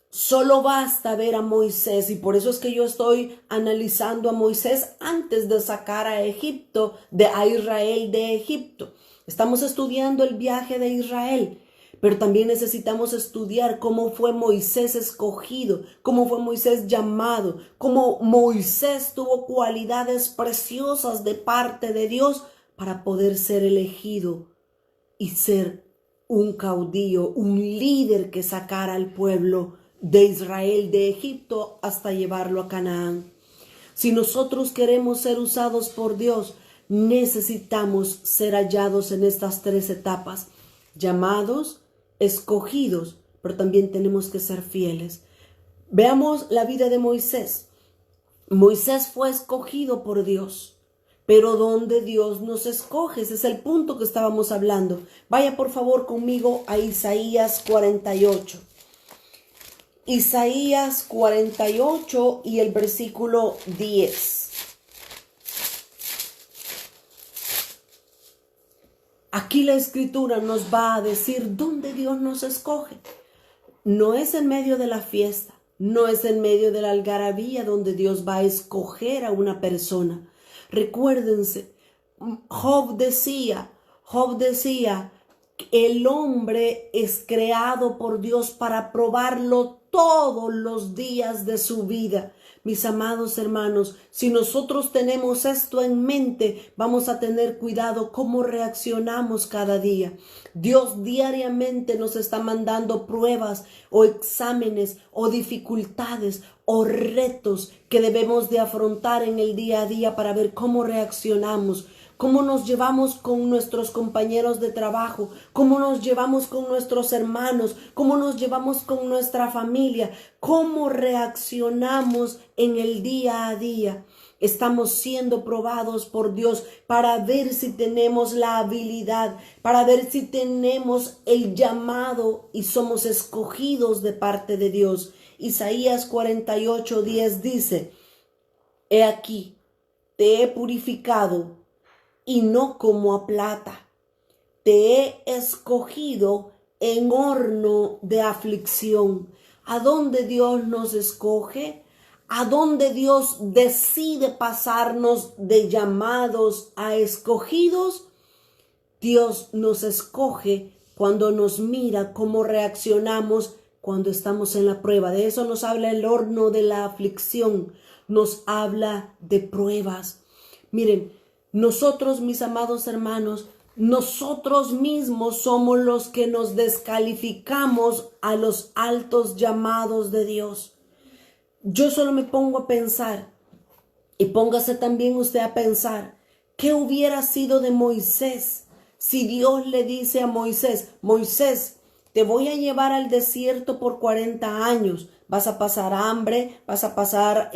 A: Solo basta ver a Moisés, y por eso es que yo estoy analizando a Moisés antes de sacar a Israel de Egipto. Estamos estudiando el viaje de Israel, pero también necesitamos estudiar cómo fue Moisés escogido, cómo fue Moisés llamado, cómo Moisés tuvo cualidades preciosas de parte de Dios para poder ser elegido y ser un caudillo, un líder que sacara al pueblo de Israel de Egipto hasta llevarlo a Canaán. Si nosotros queremos ser usados por Dios, necesitamos ser hallados en estas tres etapas: llamados, escogidos, pero también tenemos que ser fieles. Veamos la vida de Moisés. Moisés fue escogido por Dios, pero ¿dónde Dios nos escoge? Ese es el punto que estábamos hablando. Vaya por favor conmigo a Isaías 48. Isaías 48 y el versículo 10. Aquí la Escritura nos va a decir dónde Dios nos escoge. No es en medio de la fiesta, no es en medio de la algarabía donde Dios va a escoger a una persona. Recuérdense, Job decía, el hombre es creado por Dios para probarlo todos los días de su vida. Mis amados hermanos, si nosotros tenemos esto en mente, vamos a tener cuidado cómo reaccionamos cada día. Dios diariamente nos está mandando pruebas o exámenes o dificultades o retos que debemos de afrontar en el día a día para ver cómo reaccionamos. Cómo nos llevamos con nuestros compañeros de trabajo, cómo nos llevamos con nuestros hermanos, cómo nos llevamos con nuestra familia, cómo reaccionamos en el día a día. Estamos siendo probados por Dios para ver si tenemos la habilidad, para ver si tenemos el llamado y somos escogidos de parte de Dios. Isaías 48:10 dice: He aquí, te he purificado y no como a plata. Te he escogido en horno de aflicción. ¿A dónde Dios nos escoge? ¿A dónde Dios decide pasarnos de llamados a escogidos? Dios nos escoge cuando nos mira cómo reaccionamos cuando estamos en la prueba. De eso nos habla el horno de la aflicción. Nos habla de pruebas. Miren, nosotros, mis amados hermanos, nosotros mismos somos los que nos descalificamos a los altos llamados de Dios. Yo solo me pongo a pensar, y póngase también usted a pensar, ¿qué hubiera sido de Moisés si Dios le dice a Moisés: Moisés, te voy a llevar al desierto por 40 años. Vas a pasar hambre, vas a pasar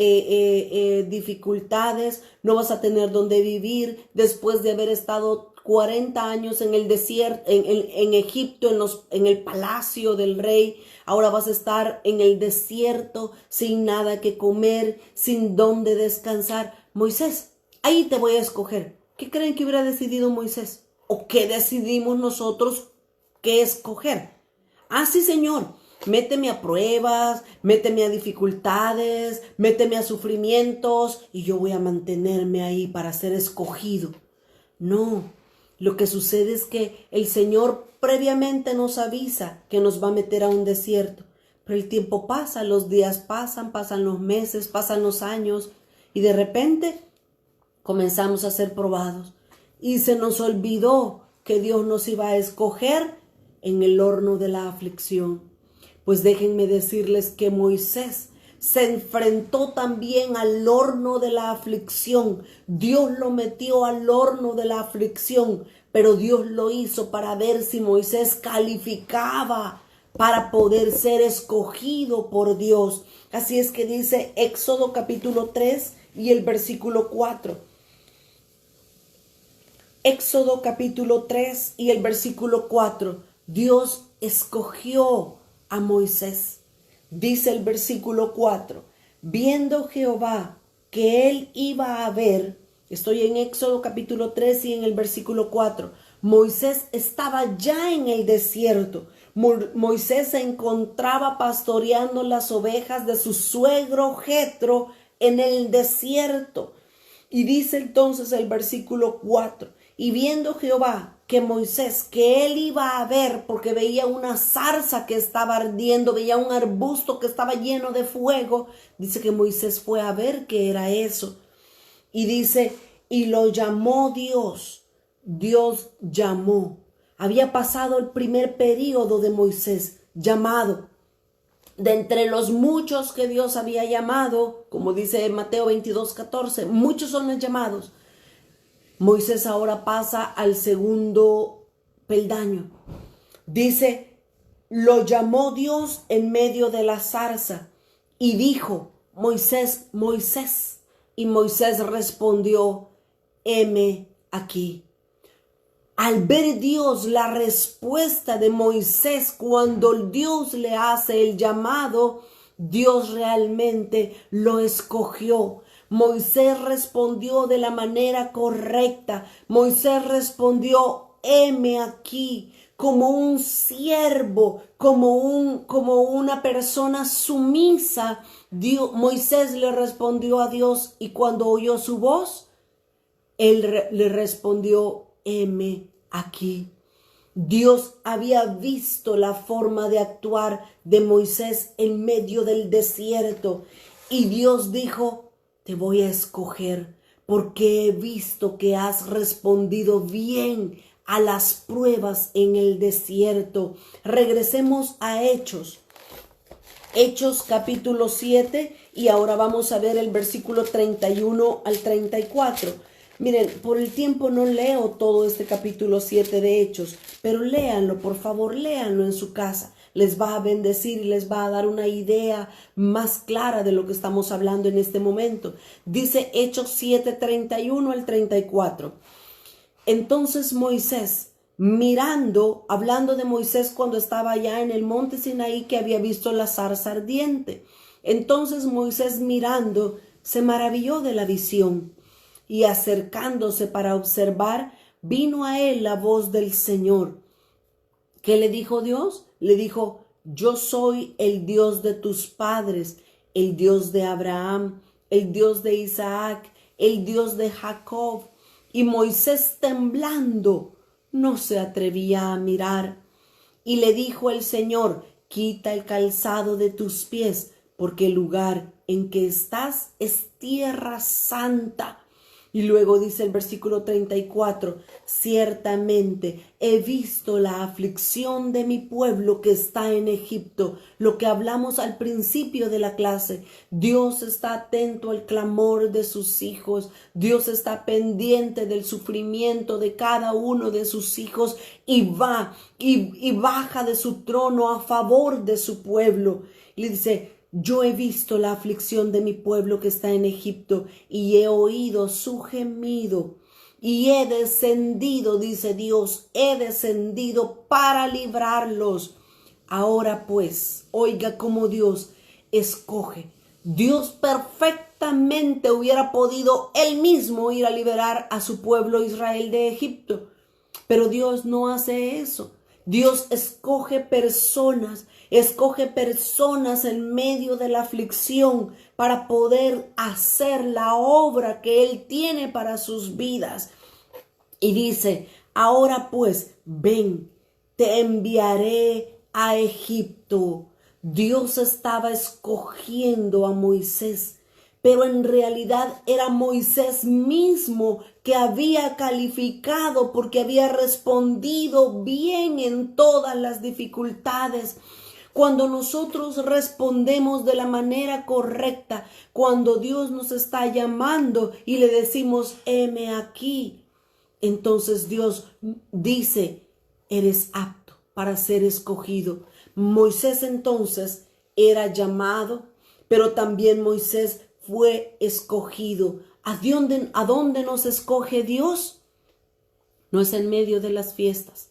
A: dificultades, no vas a tener dónde vivir después de haber estado 40 años en el desierto, en Egipto, en el palacio del rey. Ahora vas a estar en el desierto sin nada que comer, sin dónde descansar. Moisés, ahí te voy a escoger. ¿Qué creen que hubiera decidido Moisés? ¿O qué decidimos nosotros qué escoger? Ah, sí, Señor. Méteme a pruebas, méteme a dificultades, méteme a sufrimientos y yo voy a mantenerme ahí para ser escogido. No, lo que sucede es que el Señor previamente nos avisa que nos va a meter a un desierto. Pero el tiempo pasa, los días pasan, pasan los meses, pasan los años y de repente comenzamos a ser probados. Y se nos olvidó que Dios nos iba a escoger en el horno de la aflicción. Pues déjenme decirles que Moisés se enfrentó también al horno de la aflicción. Dios lo metió al horno de la aflicción, pero Dios lo hizo para ver si Moisés calificaba para poder ser escogido por Dios. Así es que dice Éxodo capítulo 3 y el versículo 4. Éxodo capítulo 3 y el versículo 4. Dios escogió a Moisés. Dice el versículo 4, viendo Jehová que él iba a ver, estoy en Éxodo capítulo 3 y en el versículo 4, Moisés estaba ya en el desierto. Moisés se encontraba pastoreando las ovejas de su suegro Jetro en el desierto. Y dice entonces el versículo 4, y viendo Jehová que Moisés, que él iba a ver, porque veía una zarza que estaba ardiendo, veía un arbusto que estaba lleno de fuego, dice que Moisés fue a ver qué era eso. Y dice, y lo llamó Dios. Dios llamó. Había pasado el primer período de Moisés, llamado. De entre los muchos que Dios había llamado, como dice Mateo 22:14, muchos son los llamados. Moisés ahora pasa al segundo peldaño. Dice, lo llamó Dios en medio de la zarza y dijo, Moisés, Moisés. Y Moisés respondió, heme aquí. Al ver Dios la respuesta de Moisés cuando Dios le hace el llamado, Dios realmente lo escogió. Moisés respondió de la manera correcta. Moisés respondió, heme aquí, como un siervo, como una persona sumisa. Moisés le respondió a Dios y cuando oyó su voz, él le respondió, heme aquí. Dios había visto la forma de actuar de Moisés en medio del desierto y Dios dijo, te voy a escoger porque he visto que has respondido bien a las pruebas en el desierto. Regresemos a Hechos. Hechos capítulo 7 y ahora vamos a ver el versículo 31 al 34. Miren, por el tiempo no leo todo este capítulo 7 de Hechos, pero léanlo, por favor, léanlo en su casa. Les va a bendecir y les va a dar una idea más clara de lo que estamos hablando en este momento. Dice Hechos 7, 31 al 34. Entonces Moisés, mirando, hablando de Moisés cuando estaba allá en el monte Sinaí que había visto la zarza ardiente. Entonces Moisés mirando, se maravilló de la visión. Y acercándose para observar, vino a él la voz del Señor. ¿Qué le dijo Dios? Le dijo, yo soy el Dios de tus padres, el Dios de Abraham, el Dios de Isaac, el Dios de Jacob. Y Moisés temblando no se atrevía a mirar. Y le dijo el Señor, quita el calzado de tus pies, porque el lugar en que estás es tierra santa. Y luego dice el versículo 34, ciertamente he visto la aflicción de mi pueblo que está en Egipto, lo que hablamos al principio de la clase. Dios está atento al clamor de sus hijos, Dios está pendiente del sufrimiento de cada uno de sus hijos y baja de su trono a favor de su pueblo. Y le dice, yo he visto la aflicción de mi pueblo que está en Egipto y he oído su gemido y he descendido, dice Dios, he descendido para librarlos. Ahora pues, oiga cómo Dios escoge. Dios perfectamente hubiera podido él mismo ir a liberar a su pueblo Israel de Egipto, pero Dios no hace eso. Dios escoge personas en medio de la aflicción para poder hacer la obra que Él tiene para sus vidas. Y dice, ahora pues, ven, te enviaré a Egipto. Dios estaba escogiendo a Moisés, pero en realidad era Moisés mismo que había calificado porque había respondido bien en todas las dificultades. Cuando nosotros respondemos de la manera correcta, cuando Dios nos está llamando y le decimos, heme aquí, entonces Dios dice, eres apto para ser escogido. Moisés entonces era llamado, pero también Moisés fue escogido. ¿A dónde nos escoge Dios? No es en medio de las fiestas.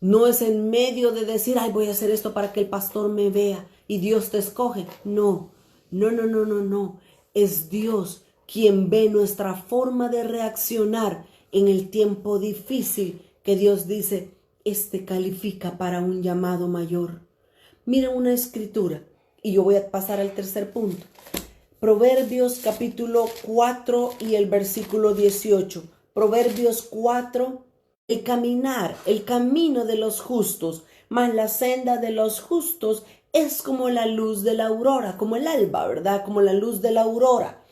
A: No es en medio de decir, ay, voy a hacer esto para que el pastor me vea y Dios te escoge. No, no, no, no, no, no. Es Dios quien ve nuestra forma de reaccionar en el tiempo difícil que Dios dice, este califica para un llamado mayor. Mira una escritura y yo voy a pasar al tercer punto. Proverbios capítulo 4 y el versículo 18. Proverbios 4, el camino de los justos, mas la senda de los justos es como la luz de la aurora, como el alba, ¿verdad? Como la luz de la aurora.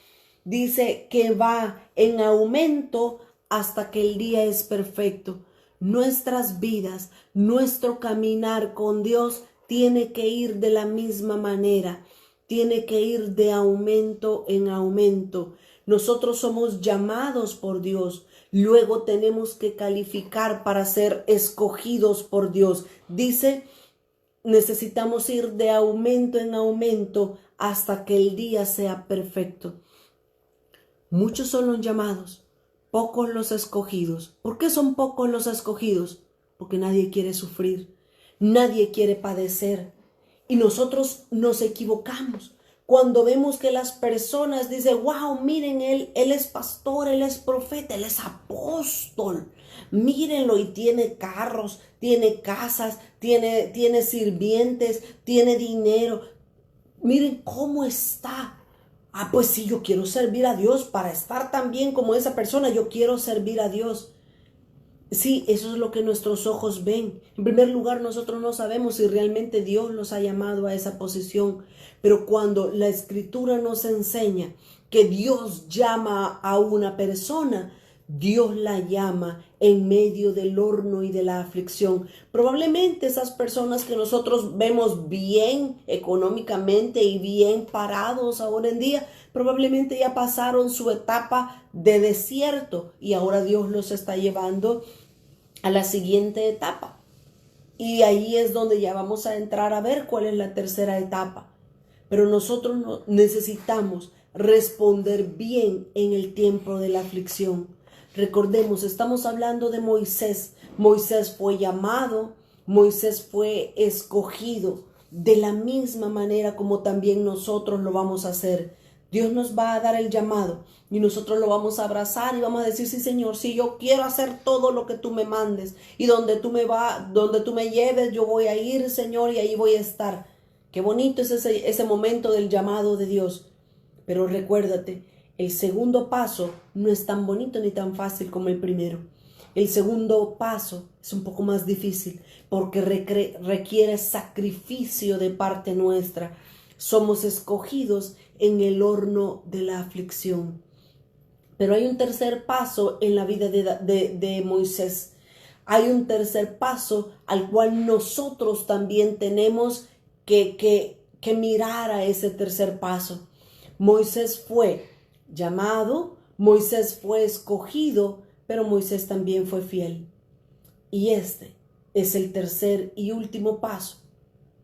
A: Dice que va en aumento hasta que el día es perfecto. Nuestras vidas, nuestro caminar con Dios tiene que ir de la misma manera. Tiene que ir de aumento en aumento. Nosotros somos llamados por Dios. Luego tenemos que calificar para ser escogidos por Dios. Dice, necesitamos ir de aumento en aumento hasta que el día sea perfecto. Muchos son los llamados, pocos los escogidos. ¿Por qué son pocos los escogidos? Porque nadie quiere sufrir, nadie quiere padecer. Y nosotros nos equivocamos cuando vemos que las personas dicen, wow, miren, él es pastor, él es profeta, él es apóstol. Mírenlo y tiene carros, tiene casas, tiene sirvientes, tiene dinero. Miren cómo está. Ah, pues sí, yo quiero servir a Dios para estar tan bien como esa persona. Yo quiero servir a Dios. Sí, eso es lo que nuestros ojos ven. En primer lugar, nosotros no sabemos si realmente Dios los ha llamado a esa posición. Pero cuando la Escritura nos enseña que Dios llama a una persona, Dios la llama en medio del horno y de la aflicción. Probablemente esas personas que nosotros vemos bien económicamente y bien parados ahora en día, probablemente ya pasaron su etapa de desierto y ahora Dios los está llevando a la siguiente etapa. Y ahí es donde ya vamos a entrar a ver cuál es la tercera etapa. Pero nosotros necesitamos responder bien en el tiempo de la aflicción. Recordemos, estamos hablando de Moisés. Moisés fue llamado, Moisés fue escogido de la misma manera como también nosotros lo vamos a hacer. Dios nos va a dar el llamado y nosotros lo vamos a abrazar y vamos a decir, sí, Señor, sí, yo quiero hacer todo lo que tú me mandes y donde tú me lleves, yo voy a ir, Señor, y ahí voy a estar. Qué bonito es ese momento del llamado de Dios. Pero recuérdate, el segundo paso no es tan bonito ni tan fácil como el primero. El segundo paso es un poco más difícil porque requiere sacrificio de parte nuestra. Somos escogidos en el horno de la aflicción. Pero hay un tercer paso en la vida de Moisés. Hay un tercer paso al cual nosotros también tenemos que mirar a ese tercer paso. Moisés fue llamado, Moisés fue escogido, pero Moisés también fue fiel. Y este es el tercer y último paso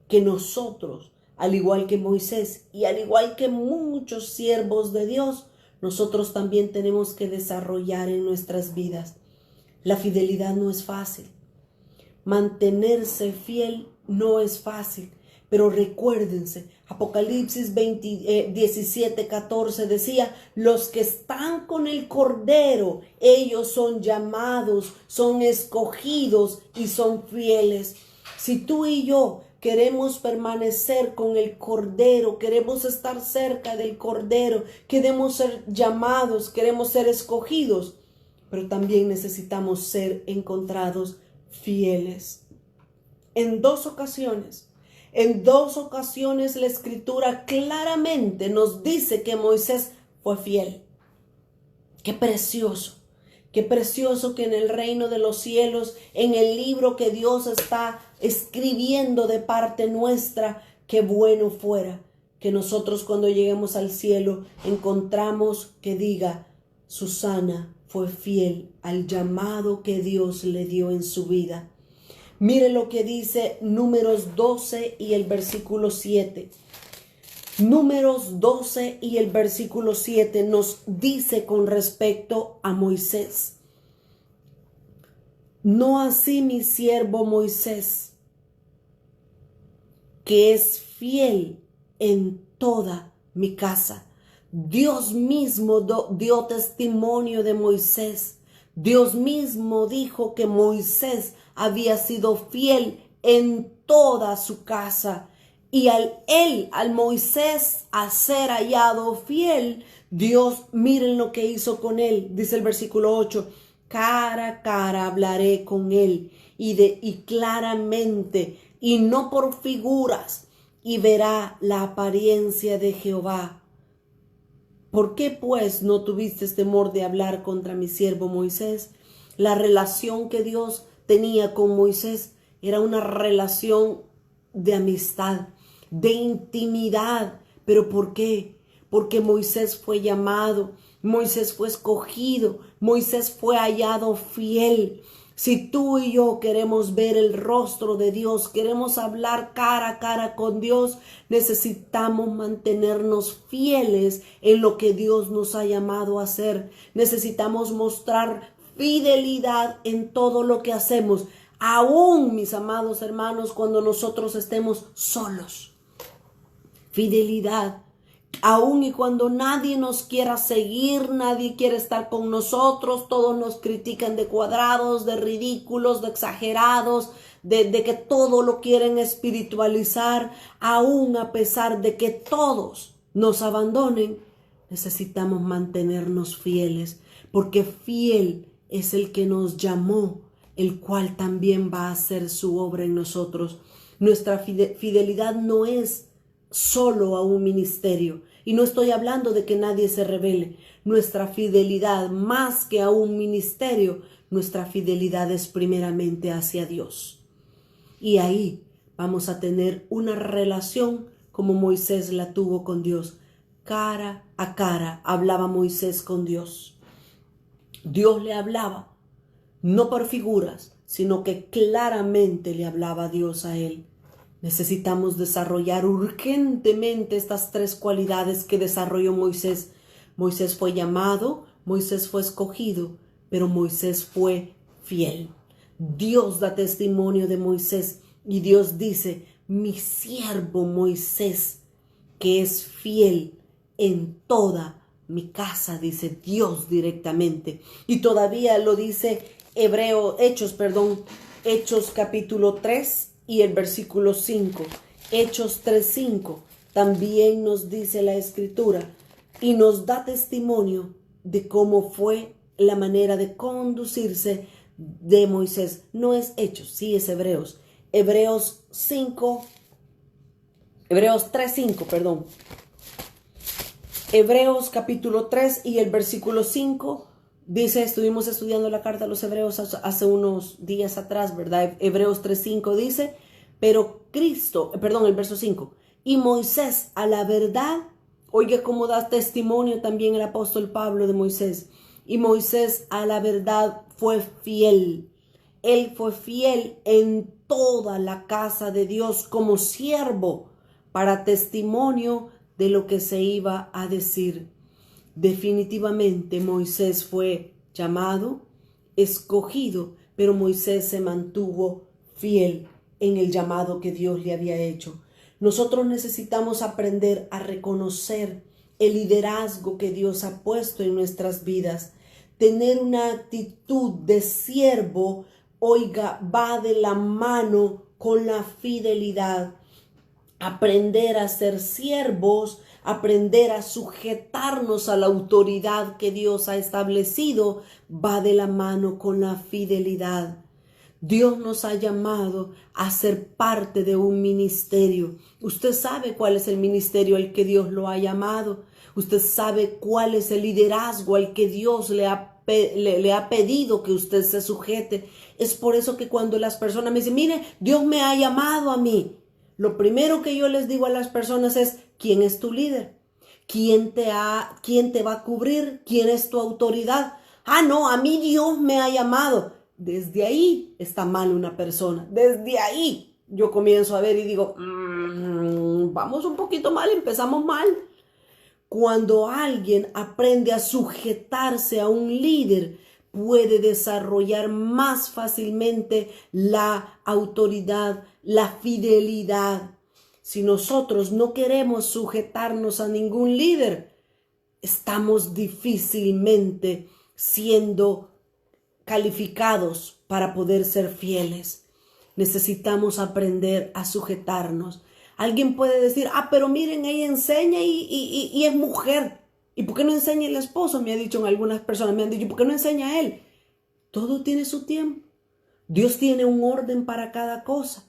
A: que nosotros, al igual que Moisés y al igual que muchos siervos de Dios, nosotros también tenemos que desarrollar en nuestras vidas. La fidelidad no es fácil. Mantenerse fiel no es fácil. Pero recuérdense, Apocalipsis 17:14 decía, los que están con el Cordero, ellos son llamados, son escogidos y son fieles. Si tú y yo queremos permanecer con el Cordero, queremos estar cerca del Cordero, queremos ser llamados, queremos ser escogidos, pero también necesitamos ser encontrados fieles. En dos ocasiones la Escritura claramente nos dice que Moisés fue fiel. Qué precioso que en el reino de los cielos, en el libro que Dios está escribiendo de parte nuestra, qué bueno fuera que nosotros cuando lleguemos al cielo encontramos que diga, Susana fue fiel al llamado que Dios le dio en su vida. Mire lo que dice Números 12 y el versículo 7. Números 12 y el versículo 7 nos dice con respecto a Moisés. No así mi siervo Moisés, que es fiel en toda mi casa. Dios mismo dio testimonio de Moisés. Dios mismo dijo que Moisés había sido fiel en toda su casa. Y al Moisés a ser hallado fiel, Dios, miren lo que hizo con él. Dice el versículo 8, cara a cara hablaré con él y claramente, y no por figuras, y verá la apariencia de Jehová. ¿Por qué pues no tuviste temor de hablar contra mi siervo Moisés? La relación que Dios tenía con Moisés era una relación de amistad, de intimidad. ¿Pero por qué? Porque Moisés fue llamado, Moisés fue escogido, Moisés fue hallado fiel. Si tú y yo queremos ver el rostro de Dios, queremos hablar cara a cara con Dios, necesitamos mantenernos fieles en lo que Dios nos ha llamado a hacer. Necesitamos mostrar fidelidad en todo lo que hacemos, aún, mis amados hermanos, cuando nosotros estemos solos. Fidelidad. Aún y cuando nadie nos quiera seguir, nadie quiere estar con nosotros, todos nos critican de cuadrados, de ridículos, de exagerados, de que todo lo quieren espiritualizar, aún a pesar de que todos nos abandonen, necesitamos mantenernos fieles, porque fiel es el que nos llamó, el cual también va a hacer su obra en nosotros. Nuestra fidelidad no es solo a un ministerio. Y no estoy hablando de que nadie se rebele. Nuestra fidelidad, más que a un ministerio, nuestra fidelidad es primeramente hacia Dios. Y ahí vamos a tener una relación como Moisés la tuvo con Dios. Cara a cara hablaba Moisés con Dios. Dios le hablaba, no por figuras, sino que claramente le hablaba Dios a él. Necesitamos desarrollar urgentemente estas tres cualidades que desarrolló Moisés. Moisés fue llamado, Moisés fue escogido, pero Moisés fue fiel. Dios da testimonio de Moisés y Dios dice, mi siervo Moisés, que es fiel en toda mi casa, dice Dios directamente. Y todavía lo dice Hechos capítulo 3. Y el versículo 5, Hechos 3:5, también nos dice la Escritura y nos da testimonio de cómo fue la manera de conducirse de Moisés. No es Hechos, sí es Hebreos. Hebreos 3:5, perdón. Hebreos capítulo 3 y el versículo 5 dice, estuvimos estudiando la carta a los Hebreos hace unos días atrás, ¿verdad? Hebreos 3:5 dice, el verso 5, y Moisés a la verdad, oiga cómo da testimonio también el apóstol Pablo de Moisés, y Moisés a la verdad fue fiel. Él fue fiel en toda la casa de Dios como siervo para testimonio de lo que se iba a decir. Definitivamente Moisés fue llamado, escogido, pero Moisés se mantuvo fiel en el llamado que Dios le había hecho. Nosotros necesitamos aprender a reconocer el liderazgo que Dios ha puesto en nuestras vidas. Tener una actitud de siervo, oiga, va de la mano con la fidelidad. Aprender a ser siervos, aprender a sujetarnos a la autoridad que Dios ha establecido, va de la mano con la fidelidad. Dios nos ha llamado a ser parte de un ministerio. Usted sabe cuál es el ministerio al que Dios lo ha llamado. Usted sabe cuál es el liderazgo al que Dios le ha pedido que usted se sujete. Es por eso que cuando las personas me dicen, mire, Dios me ha llamado a mí, lo primero que yo les digo a las personas es, ¿quién es tu líder? ¿Quién te va a cubrir? ¿Quién es tu autoridad? Ah, no, a mí Dios me ha llamado. Desde ahí está mal una persona. Desde ahí yo comienzo a ver y digo, vamos un poquito mal, empezamos mal. Cuando alguien aprende a sujetarse a un líder, puede desarrollar más fácilmente la autoridad, la fidelidad. Si nosotros no queremos sujetarnos a ningún líder, estamos difícilmente siendo calificados para poder ser fieles. Necesitamos aprender a sujetarnos. Alguien puede decir, pero miren, ella enseña y es mujer. ¿Y por qué no enseña el esposo? Me ha dicho en algunas personas, me han dicho, ¿por qué no enseña a él? Todo tiene su tiempo. Dios tiene un orden para cada cosa.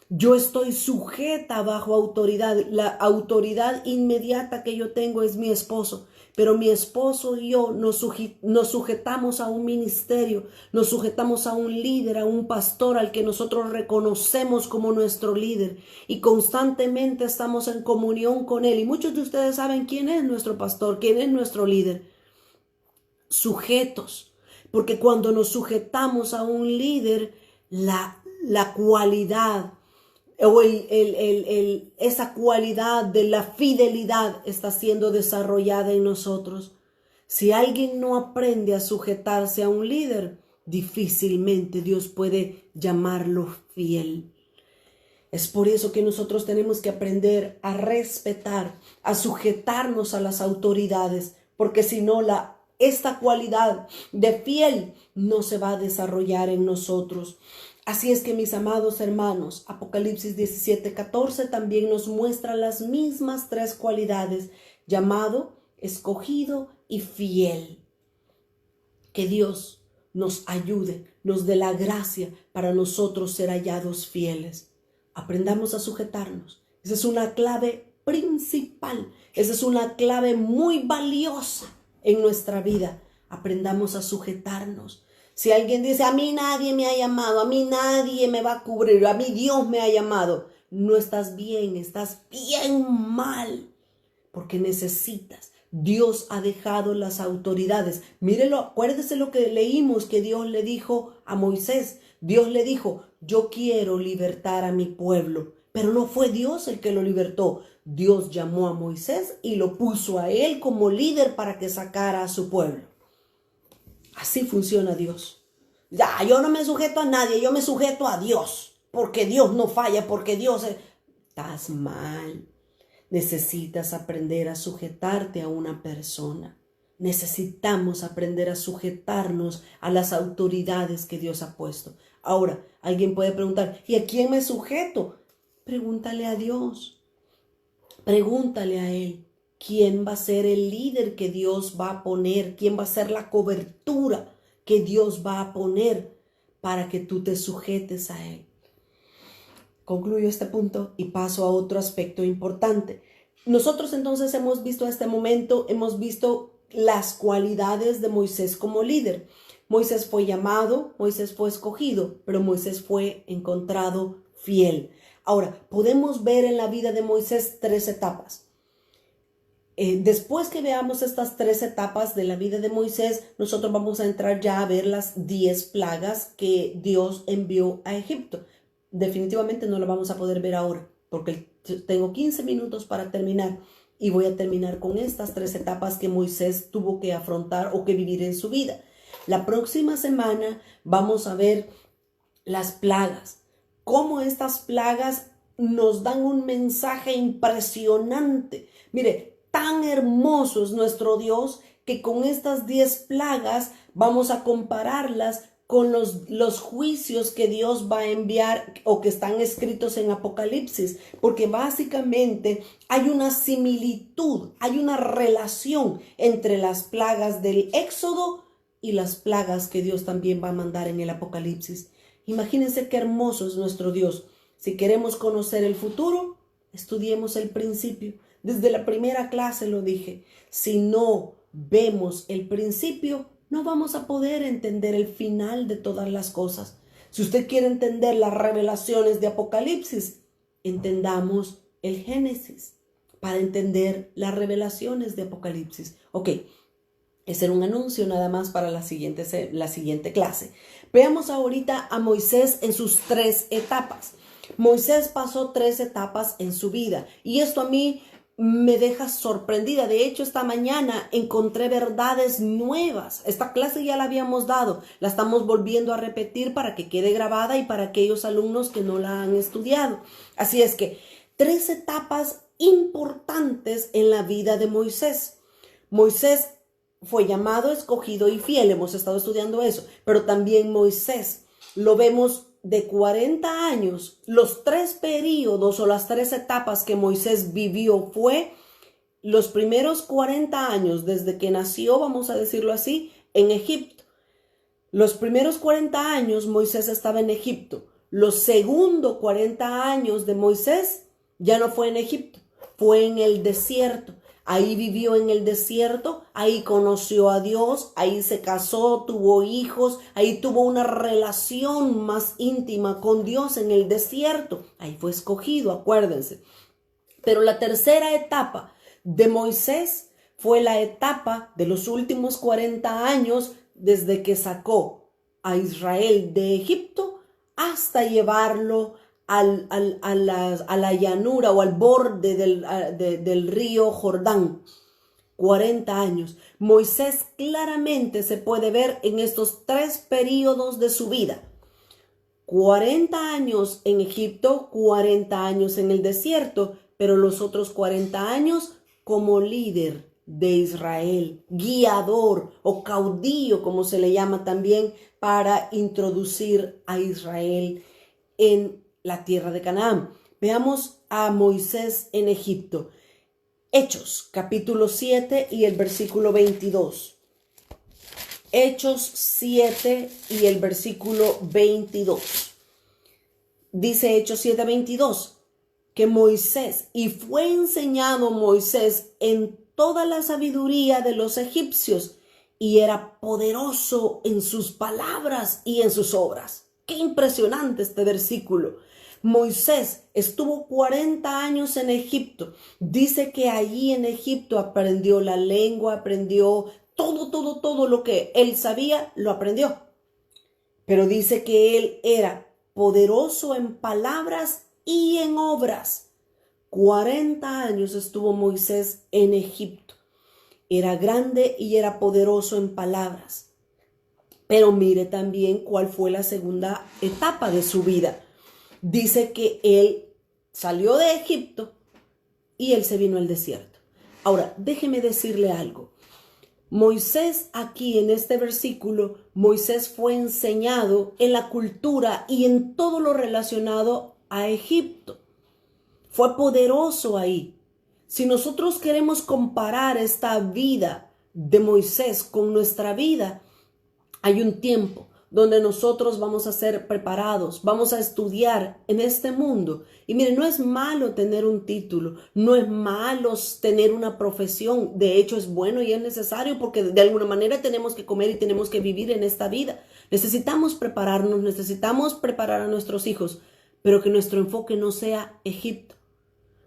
A: Yo estoy sujeta bajo autoridad. La autoridad inmediata que yo tengo es mi esposo. Pero mi esposo y yo nos sujetamos a un ministerio, nos sujetamos a un líder, a un pastor al que nosotros reconocemos como nuestro líder. Y constantemente estamos en comunión con él. Y muchos de ustedes saben quién es nuestro pastor, quién es nuestro líder. Sujetos. Porque cuando nos sujetamos a un líder, la cualidad o esa cualidad de la fidelidad está siendo desarrollada en nosotros. Si alguien no aprende a sujetarse a un líder, difícilmente Dios puede llamarlo fiel. Es por eso que nosotros tenemos que aprender a respetar, a sujetarnos a las autoridades, porque si no, esta cualidad de fiel no se va a desarrollar en nosotros. Así es que, mis amados hermanos, Apocalipsis 17:14 también nos muestra las mismas tres cualidades: llamado, escogido y fiel. Que Dios nos ayude, nos dé la gracia para nosotros ser hallados fieles. Aprendamos a sujetarnos. Esa es una clave principal. Esa es una clave muy valiosa en nuestra vida. Aprendamos a sujetarnos. Si alguien dice, a mí nadie me ha llamado, a mí nadie me va a cubrir, a mí Dios me ha llamado, no estás bien, estás bien mal, porque necesitas. Dios ha dejado las autoridades. Mírelo, acuérdese lo que leímos que Dios le dijo a Moisés. Dios le dijo, yo quiero libertar a mi pueblo. Pero no fue Dios el que lo libertó. Dios llamó a Moisés y lo puso a él como líder para que sacara a su pueblo. Así funciona Dios. Ya, yo no me sujeto a nadie, yo me sujeto a Dios. Porque Dios no falla, porque Dios... Estás mal. Necesitas aprender a sujetarte a una persona. Necesitamos aprender a sujetarnos a las autoridades que Dios ha puesto. Ahora, alguien puede preguntar, ¿y a quién me sujeto? Pregúntale a Dios. Pregúntale a Él. ¿Quién va a ser el líder que Dios va a poner? ¿Quién va a ser la cobertura que Dios va a poner para que tú te sujetes a Él? Concluyo este punto y paso a otro aspecto importante. Nosotros entonces hemos visto hasta este momento, hemos visto las cualidades de Moisés como líder. Moisés fue llamado, Moisés fue escogido, pero Moisés fue encontrado fiel. Ahora, podemos ver en la vida de Moisés tres etapas. Después que veamos estas tres etapas de la vida de Moisés, nosotros vamos a entrar ya a ver las 10 plagas que Dios envió a Egipto. Definitivamente no lo vamos a poder ver ahora, porque tengo 15 minutos para terminar y voy a terminar con estas 3 etapas que Moisés tuvo que afrontar o que vivir en su vida. La próxima semana vamos a ver las plagas, cómo estas plagas nos dan un mensaje impresionante. Mire, tan hermoso es nuestro Dios que con estas 10 plagas vamos a compararlas con los juicios que Dios va a enviar o que están escritos en Apocalipsis, porque básicamente hay una similitud, hay una relación entre las plagas del Éxodo y las plagas que Dios también va a mandar en el Apocalipsis. Imagínense qué hermoso es nuestro Dios. Si queremos conocer el futuro, estudiemos el principio. Desde la primera clase lo dije, si no vemos el principio, no vamos a poder entender el final de todas las cosas. Si usted quiere entender las revelaciones de Apocalipsis, entendamos el Génesis para entender las revelaciones de Apocalipsis. Ok, ese era un anuncio nada más para la siguiente clase. Veamos ahorita a Moisés en sus 3 etapas. Moisés pasó 3 etapas en su vida y esto a mí me deja sorprendida. De hecho, esta mañana encontré verdades nuevas. Esta clase ya la habíamos dado, la estamos volviendo a repetir para que quede grabada y para aquellos alumnos que no la han estudiado. Así es que 3 etapas importantes en la vida de Moisés. Moisés fue llamado, escogido y fiel. Hemos estado estudiando eso, pero también Moisés lo vemos de 40 años. Los 3 períodos o las 3 etapas que Moisés vivió fue los primeros 40 años desde que nació, vamos a decirlo así, en Egipto. Los primeros 40 años Moisés estaba en Egipto. Los segundos 40 años de Moisés ya no fue en Egipto, fue en el desierto. Ahí vivió en el desierto, ahí conoció a Dios, ahí se casó, tuvo hijos, ahí tuvo una relación más íntima con Dios en el desierto. Ahí fue escogido, acuérdense. Pero la tercera etapa de Moisés fue la etapa de los últimos 40 años desde que sacó a Israel de Egipto hasta llevarlo a la llanura o al borde del río Jordán. 40 años. Moisés claramente se puede ver en estos 3 períodos de su vida. 40 años en Egipto, 40 años en el desierto, pero los otros 40 años como líder de Israel, guiador o caudillo, como se le llama también, para introducir a Israel en la tierra de Canaán. Veamos a Moisés en Egipto. Hechos, capítulo 7 y el versículo 22. Hechos 7 y el versículo 22. Dice Hechos 7, 22, que Moisés, y fue enseñado Moisés en toda la sabiduría de los egipcios, y era poderoso en sus palabras y en sus obras. Qué impresionante este versículo. Moisés estuvo 40 años en Egipto. Dice que allí en Egipto aprendió la lengua, aprendió todo lo que él sabía, lo aprendió. Pero dice que él era poderoso en palabras y en obras. 40 años estuvo Moisés en Egipto. Era grande y era poderoso en palabras. Pero mire también cuál fue la segunda etapa de su vida. Dice que él salió de Egipto y él se vino al desierto. Ahora, déjeme decirle algo. Moisés aquí en este versículo, Moisés fue enseñado en la cultura y en todo lo relacionado a Egipto. Fue poderoso ahí. Si nosotros queremos comparar esta vida de Moisés con nuestra vida, hay un tiempo donde nosotros vamos a ser preparados, vamos a estudiar en este mundo. Y miren, no es malo tener un título, no es malo tener una profesión. De hecho, es bueno y es necesario porque de alguna manera tenemos que comer y tenemos que vivir en esta vida. Necesitamos prepararnos, necesitamos preparar a nuestros hijos, pero que nuestro enfoque no sea Egipto.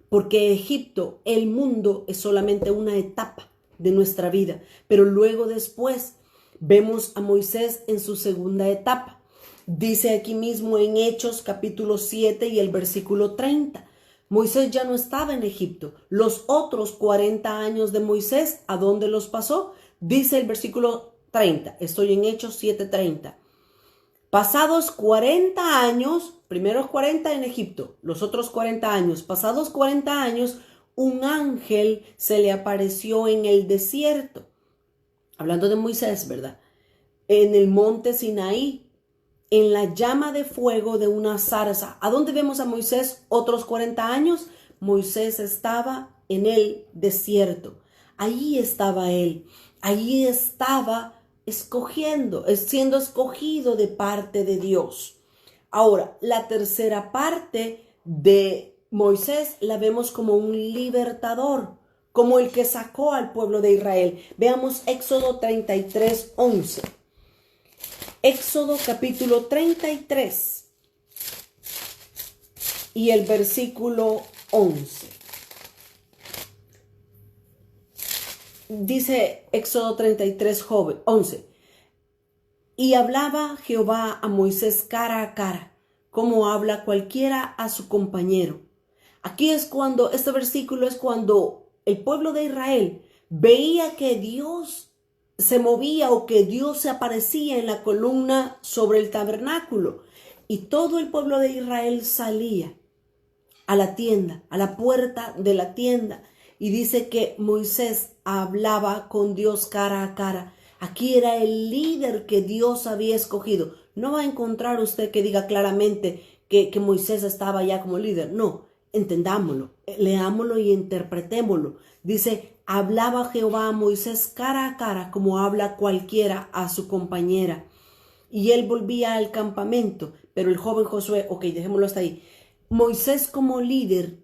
A: Porque Egipto, el mundo, es solamente una etapa de nuestra vida. Pero luego después vemos a Moisés en su segunda etapa. Dice aquí mismo en Hechos capítulo 7 y el versículo 30. Moisés ya no estaba en Egipto. Los otros 40 años de Moisés, ¿a dónde los pasó? Dice el versículo 30. Estoy en Hechos 7:30. Pasados 40 años, primeros 40 en Egipto, los otros 40 años, pasados 40 años, un ángel se le apareció en el desierto. Hablando de Moisés, ¿verdad? En el monte Sinaí, en la llama de fuego de una zarza. ¿A dónde vemos a Moisés otros 40 años? Moisés estaba en el desierto. Allí estaba él. Allí estaba siendo escogido de parte de Dios. Ahora, la tercera parte de Moisés la vemos como un libertador, como el que sacó al pueblo de Israel. Veamos Éxodo 33:11. Éxodo capítulo 33 y el versículo 11. Dice Éxodo 33:11. Y hablaba Jehová a Moisés cara a cara, como habla cualquiera a su compañero. Aquí es cuando, este versículo es cuando el pueblo de Israel veía que Dios se movía o que Dios se aparecía en la columna sobre el tabernáculo, y todo el pueblo de Israel salía a la tienda, a la puerta de la tienda, y dice que Moisés hablaba con Dios cara a cara. Aquí era el líder que Dios había escogido. No va a encontrar usted que diga claramente que Moisés estaba ya como líder. No, entendámoslo, leámoslo y interpretémoslo. Dice, hablaba Jehová a Moisés cara a cara como habla cualquiera a su compañera. Y él volvía al campamento, pero el joven Josué, ok, dejémoslo hasta ahí. Moisés como líder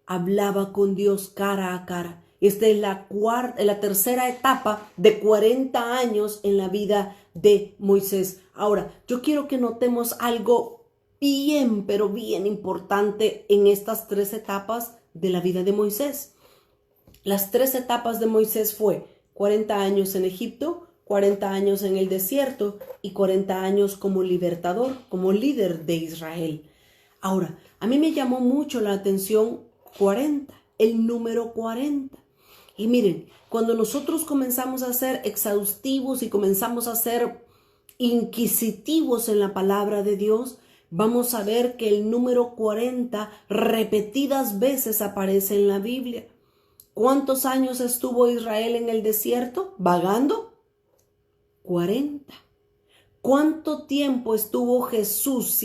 A: hablaba con Dios cara a cara. Esta es la tercera etapa de 40 años en la vida de Moisés. Ahora, yo quiero que notemos algo bien, pero bien importante en estas 3 etapas de la vida de Moisés. Las 3 etapas de Moisés fue 40 años en Egipto, 40 años en el desierto y 40 años como libertador, como líder de Israel. Ahora, a mí me llamó mucho la atención 40, el número 40. Y miren, cuando nosotros comenzamos a ser exhaustivos y comenzamos a ser inquisitivos en la palabra de Dios, vamos a ver que el número 40 repetidas veces aparece en la Biblia. ¿Cuántos años estuvo Israel en el desierto vagando? 40. ¿Cuánto tiempo estuvo Jesús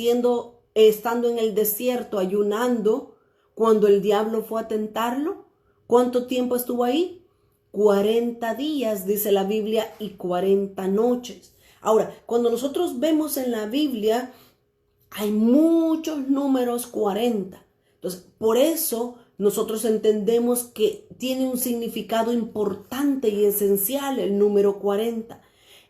A: estando en el desierto ayunando cuando el diablo fue a tentarlo? ¿Cuánto tiempo estuvo ahí? 40 días, dice la Biblia, y 40 noches. Ahora, cuando nosotros vemos en la Biblia, hay muchos números 40. Entonces, por eso nosotros entendemos que tiene un significado importante y esencial el número 40.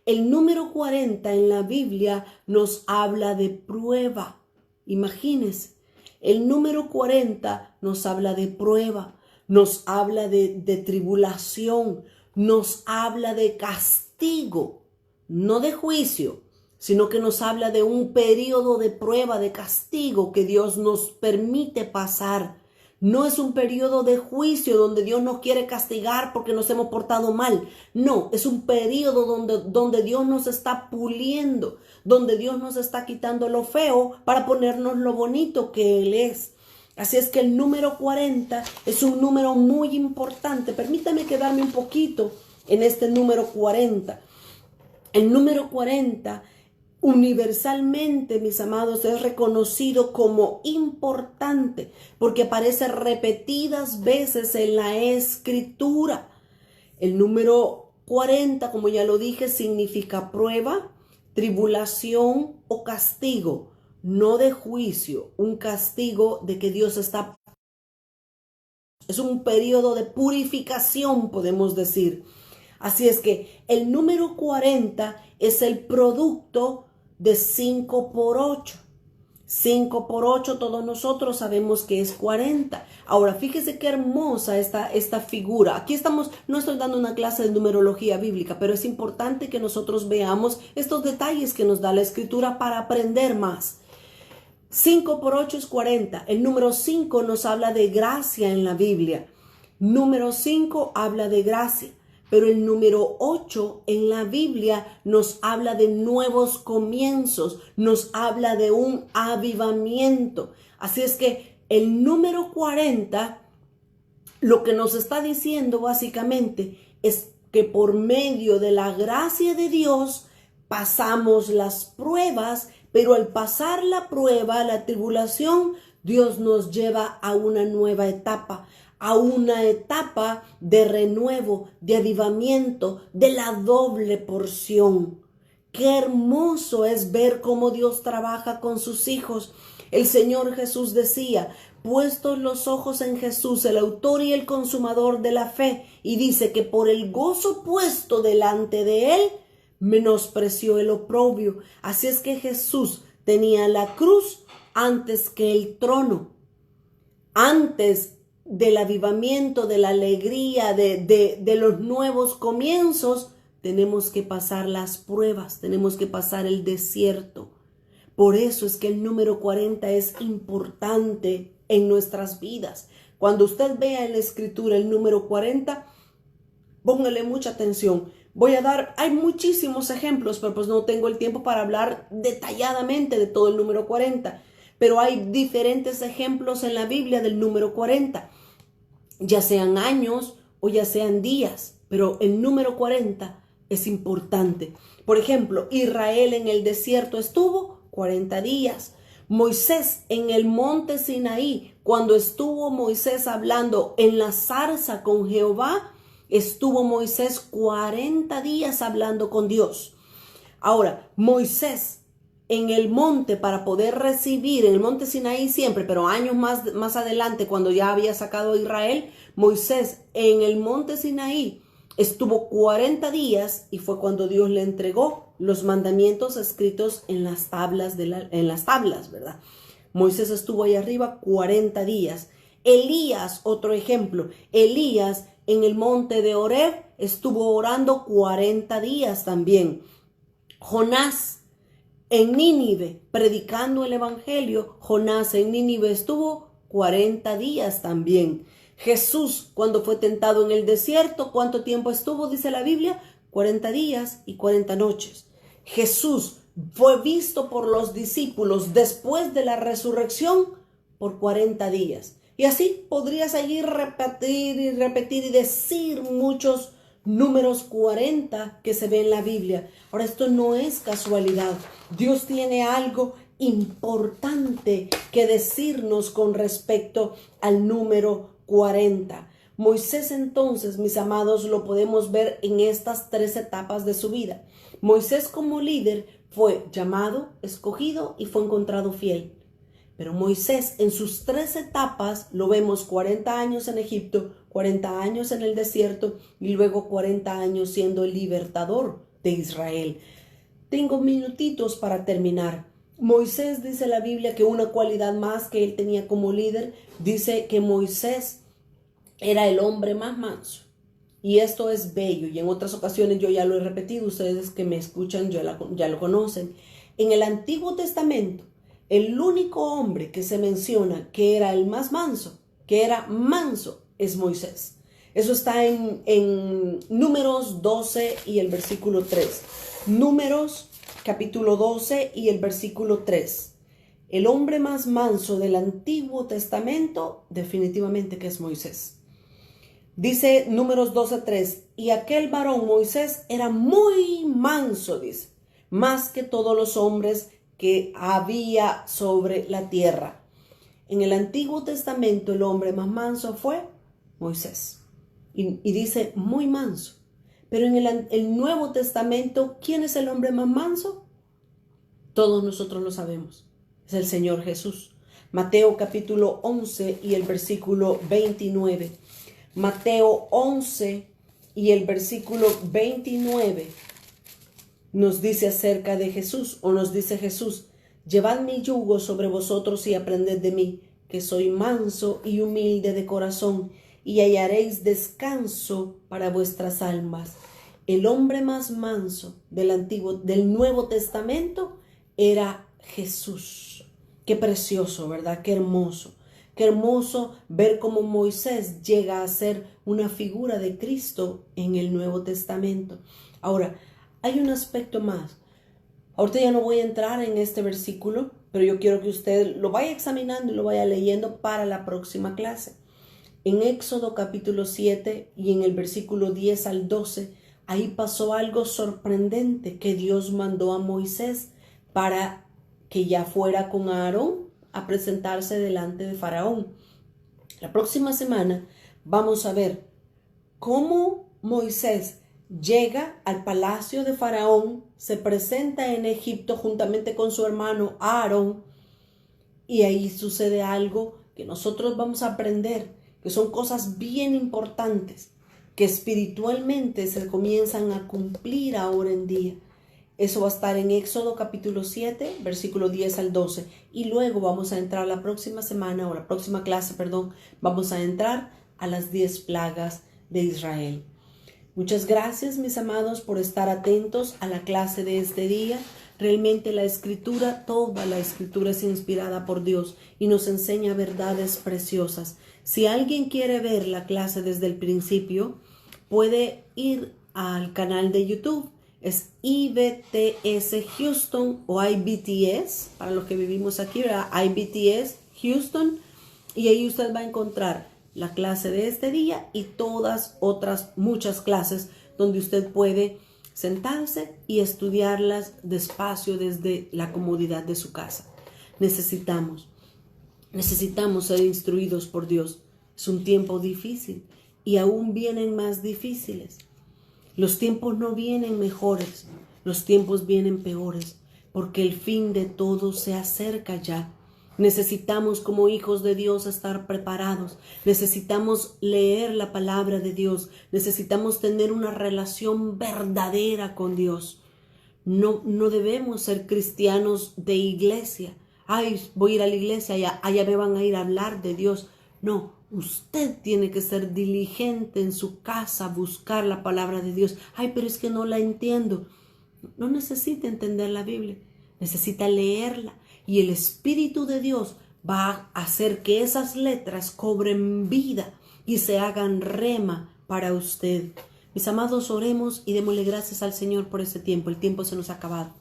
A: El número 40 en la Biblia nos habla de prueba. Imagínense, el número 40 nos habla de prueba, nos habla de tribulación, nos habla de castigo, no de juicio, sino que nos habla de un periodo de prueba, de castigo que Dios nos permite pasar. No es un periodo de juicio donde Dios nos quiere castigar porque nos hemos portado mal. No, es un periodo donde Dios nos está puliendo, donde Dios nos está quitando lo feo para ponernos lo bonito que Él es. Así es que el número 40 es un número muy importante. Permítame quedarme un poquito en este número 40. El número 40 universalmente, mis amados, es reconocido como importante porque aparece repetidas veces en la Escritura. El número 40, como ya lo dije, significa prueba, tribulación o castigo, no de juicio, un castigo de que Dios está. Es un periodo de purificación, podemos decir. Así es que el número 40 es el producto de 5 por 8. 5 por 8 todos nosotros sabemos que es 40. Ahora, fíjese qué hermosa esta figura. Aquí estamos, no estoy dando una clase de numerología bíblica, pero es importante que nosotros veamos estos detalles que nos da la Escritura para aprender más. 5 por 8 es 40. El número 5 nos habla de gracia en la Biblia. Número 5 habla de gracia. Pero el número 8 en la Biblia nos habla de nuevos comienzos, nos habla de un avivamiento. Así es que el número 40 lo que nos está diciendo básicamente es que por medio de la gracia de Dios pasamos las pruebas, pero al pasar la prueba, la tribulación, Dios nos lleva a una nueva etapa, a una etapa de renuevo, de avivamiento, de la doble porción. Qué hermoso es ver cómo Dios trabaja con sus hijos. El Señor Jesús decía, puestos los ojos en Jesús, el autor y el consumador de la fe, y dice que por el gozo puesto delante de él, menospreció el oprobio. Así es que Jesús tenía la cruz antes que el trono, antes del avivamiento, de la alegría, de los nuevos comienzos. Tenemos que pasar las pruebas, tenemos que pasar el desierto. Por eso es que el número 40 es importante en nuestras vidas. Cuando usted vea en la escritura el número 40, póngale mucha atención. Hay muchísimos ejemplos, pero pues no tengo el tiempo para hablar detalladamente de todo el número 40. Pero hay diferentes ejemplos en la Biblia del número 40, ya sean años o ya sean días, pero el número 40 es importante. Por ejemplo, Israel en el desierto estuvo 40 días. Moisés en el monte Sinaí, cuando estuvo Moisés hablando en la zarza con Jehová, estuvo Moisés 40 días hablando con Dios. Ahora, Moisés en el monte para poder recibir, en el monte Sinaí siempre, pero años más adelante, cuando ya había sacado a Israel, Moisés en el monte Sinaí estuvo 40 días y fue cuando Dios le entregó los mandamientos escritos en las tablas, ¿verdad? Moisés estuvo ahí arriba 40 días. Elías, otro ejemplo, Elías en el monte de Horeb estuvo orando 40 días también. Jonás en Nínive, predicando el evangelio, Jonás en Nínive estuvo 40 días también. Jesús, cuando fue tentado en el desierto, ¿cuánto tiempo estuvo? Dice la Biblia, 40 días y 40 noches. Jesús fue visto por los discípulos después de la resurrección por 40 días. Y así podría seguir repetir y decir muchos números 40 que se ve en la Biblia. Ahora, esto no es casualidad. Dios tiene algo importante que decirnos con respecto al número 40. Moisés entonces, mis amados, lo podemos ver en estas 3 etapas de su vida. Moisés como líder fue llamado, escogido y fue encontrado fiel. Pero Moisés en sus 3 etapas lo vemos 40 años en Egipto, 40 años en el desierto y luego 40 años siendo el libertador de Israel. Tengo minutitos para terminar. Moisés, dice la Biblia, que una cualidad más que él tenía como líder, dice que Moisés era el hombre más manso. Y esto es bello, y en otras ocasiones yo ya lo he repetido, ustedes que me escuchan ya lo conocen. En el Antiguo Testamento, el único hombre que se menciona que era el más manso, que era manso, es Moisés. Eso está en Números 12 y el versículo 3. Números capítulo 12 y el versículo 3. El hombre más manso del Antiguo Testamento definitivamente que es Moisés. Dice Números 12:3, y aquel varón Moisés era muy manso, dice, más que todos los hombres que había sobre la tierra. En el Antiguo Testamento el hombre más manso fue Moisés. Y dice muy manso. Pero en el Nuevo Testamento, ¿quién es el hombre más manso? Todos nosotros lo sabemos. Es el Señor Jesús. Mateo capítulo 11 y el versículo 29. Mateo 11 y el versículo 29 nos dice acerca de Jesús, o nos dice Jesús, llevad mi yugo sobre vosotros y aprended de mí, que soy manso y humilde de corazón, y hallaréis descanso para vuestras almas. El hombre más manso del Nuevo Testamento era Jesús. Qué precioso, ¿verdad? Qué hermoso. Qué hermoso ver cómo Moisés llega a ser una figura de Cristo en el Nuevo Testamento. Ahora, hay un aspecto más. Ahorita ya no voy a entrar en este versículo, pero yo quiero que usted lo vaya examinando y lo vaya leyendo para la próxima clase. En Éxodo capítulo 7 y en el versículo 10 al 12, ahí pasó algo sorprendente que Dios mandó a Moisés para que ya fuera con Aarón a presentarse delante de Faraón. La próxima semana vamos a ver cómo Moisés llega al palacio de Faraón, se presenta en Egipto juntamente con su hermano Aarón, y ahí sucede algo que nosotros vamos a aprender, que son cosas bien importantes, que espiritualmente se comienzan a cumplir ahora en día. Eso va a estar en Éxodo capítulo 7, versículo 10 al 12. Y luego vamos a entrar la próxima semana, o la próxima clase, vamos a entrar a las 10 plagas de Israel. Muchas gracias, mis amados, por estar atentos a la clase de este día. Realmente la escritura, toda la escritura es inspirada por Dios y nos enseña verdades preciosas. Si alguien quiere ver la clase desde el principio, puede ir al canal de YouTube. Es IBTS Houston o IBTS, para los que vivimos aquí, ¿verdad? IBTS Houston. Y ahí usted va a encontrar la clase de este día y todas otras muchas clases donde usted puede sentarse y estudiarlas despacio desde la comodidad de su casa. Necesitamos ser instruidos por Dios. Es un tiempo difícil y aún vienen más difíciles. Los tiempos no vienen mejores, los tiempos vienen peores, porque el fin de todo se acerca ya. Necesitamos como hijos de Dios estar preparados, necesitamos leer la palabra de Dios, necesitamos tener una relación verdadera con Dios. No debemos ser cristianos de iglesia. Ay, voy a ir a la iglesia, allá me van a ir a hablar de Dios. No, usted tiene que ser diligente en su casa, buscar la palabra de Dios. Ay, pero es que no la entiendo. No necesita entender la Biblia, necesita leerla. Y el Espíritu de Dios va a hacer que esas letras cobren vida y se hagan rema para usted. Mis amados, oremos y démosle gracias al Señor por este tiempo. El tiempo se nos ha acabado.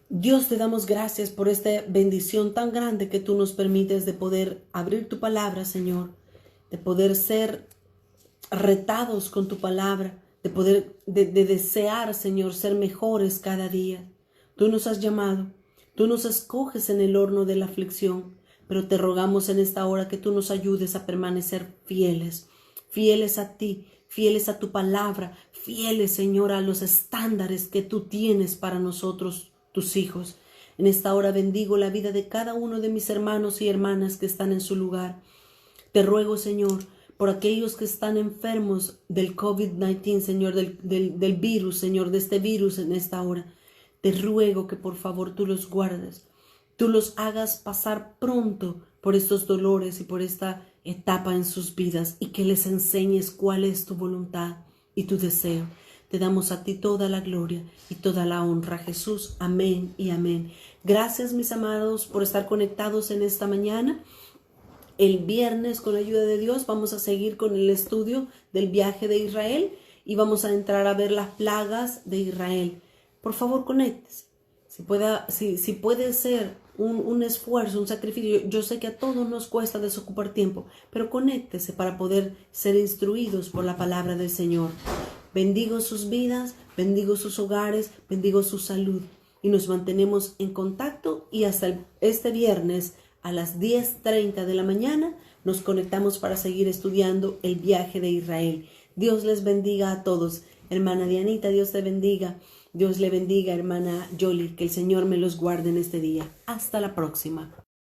A: Dios, te damos gracias por esta bendición tan grande que tú nos permites de poder abrir tu palabra, Señor, de poder ser retados con tu palabra, de poder de desear, Señor, ser mejores cada día. Tú nos has llamado, tú nos escoges en el horno de la aflicción, pero te rogamos en esta hora que tú nos ayudes a permanecer fieles, fieles a ti, fieles a tu palabra, fieles, Señor, a los estándares que tú tienes para nosotros, tus hijos. En esta hora bendigo la vida de cada uno de mis hermanos y hermanas que están en su lugar. Te ruego, Señor, por aquellos que están enfermos del COVID-19, Señor, del virus, Señor, de este virus en esta hora. Te ruego que por favor tú los guardes, tú los hagas pasar pronto por estos dolores y por esta etapa en sus vidas y que les enseñes cuál es tu voluntad y tu deseo. Te damos a ti toda la gloria y toda la honra, Jesús. Amén y amén. Gracias, mis amados, por estar conectados en esta mañana. El viernes, con la ayuda de Dios, vamos a seguir con el estudio del viaje de Israel y vamos a entrar a ver las plagas de Israel. Por favor, conéctese. Si puede ser un esfuerzo, un sacrificio. Yo sé que a todos nos cuesta desocupar tiempo, pero conéctese para poder ser instruidos por la palabra del Señor. Bendigo sus vidas, bendigo sus hogares, bendigo su salud. Y nos mantenemos en contacto y hasta este viernes a las 10:30 de la mañana nos conectamos para seguir estudiando el viaje de Israel. Dios les bendiga a todos. Hermana Dianita, Dios te bendiga. Dios le bendiga, hermana Yoli. Que el Señor me los guarde en este día. Hasta la próxima.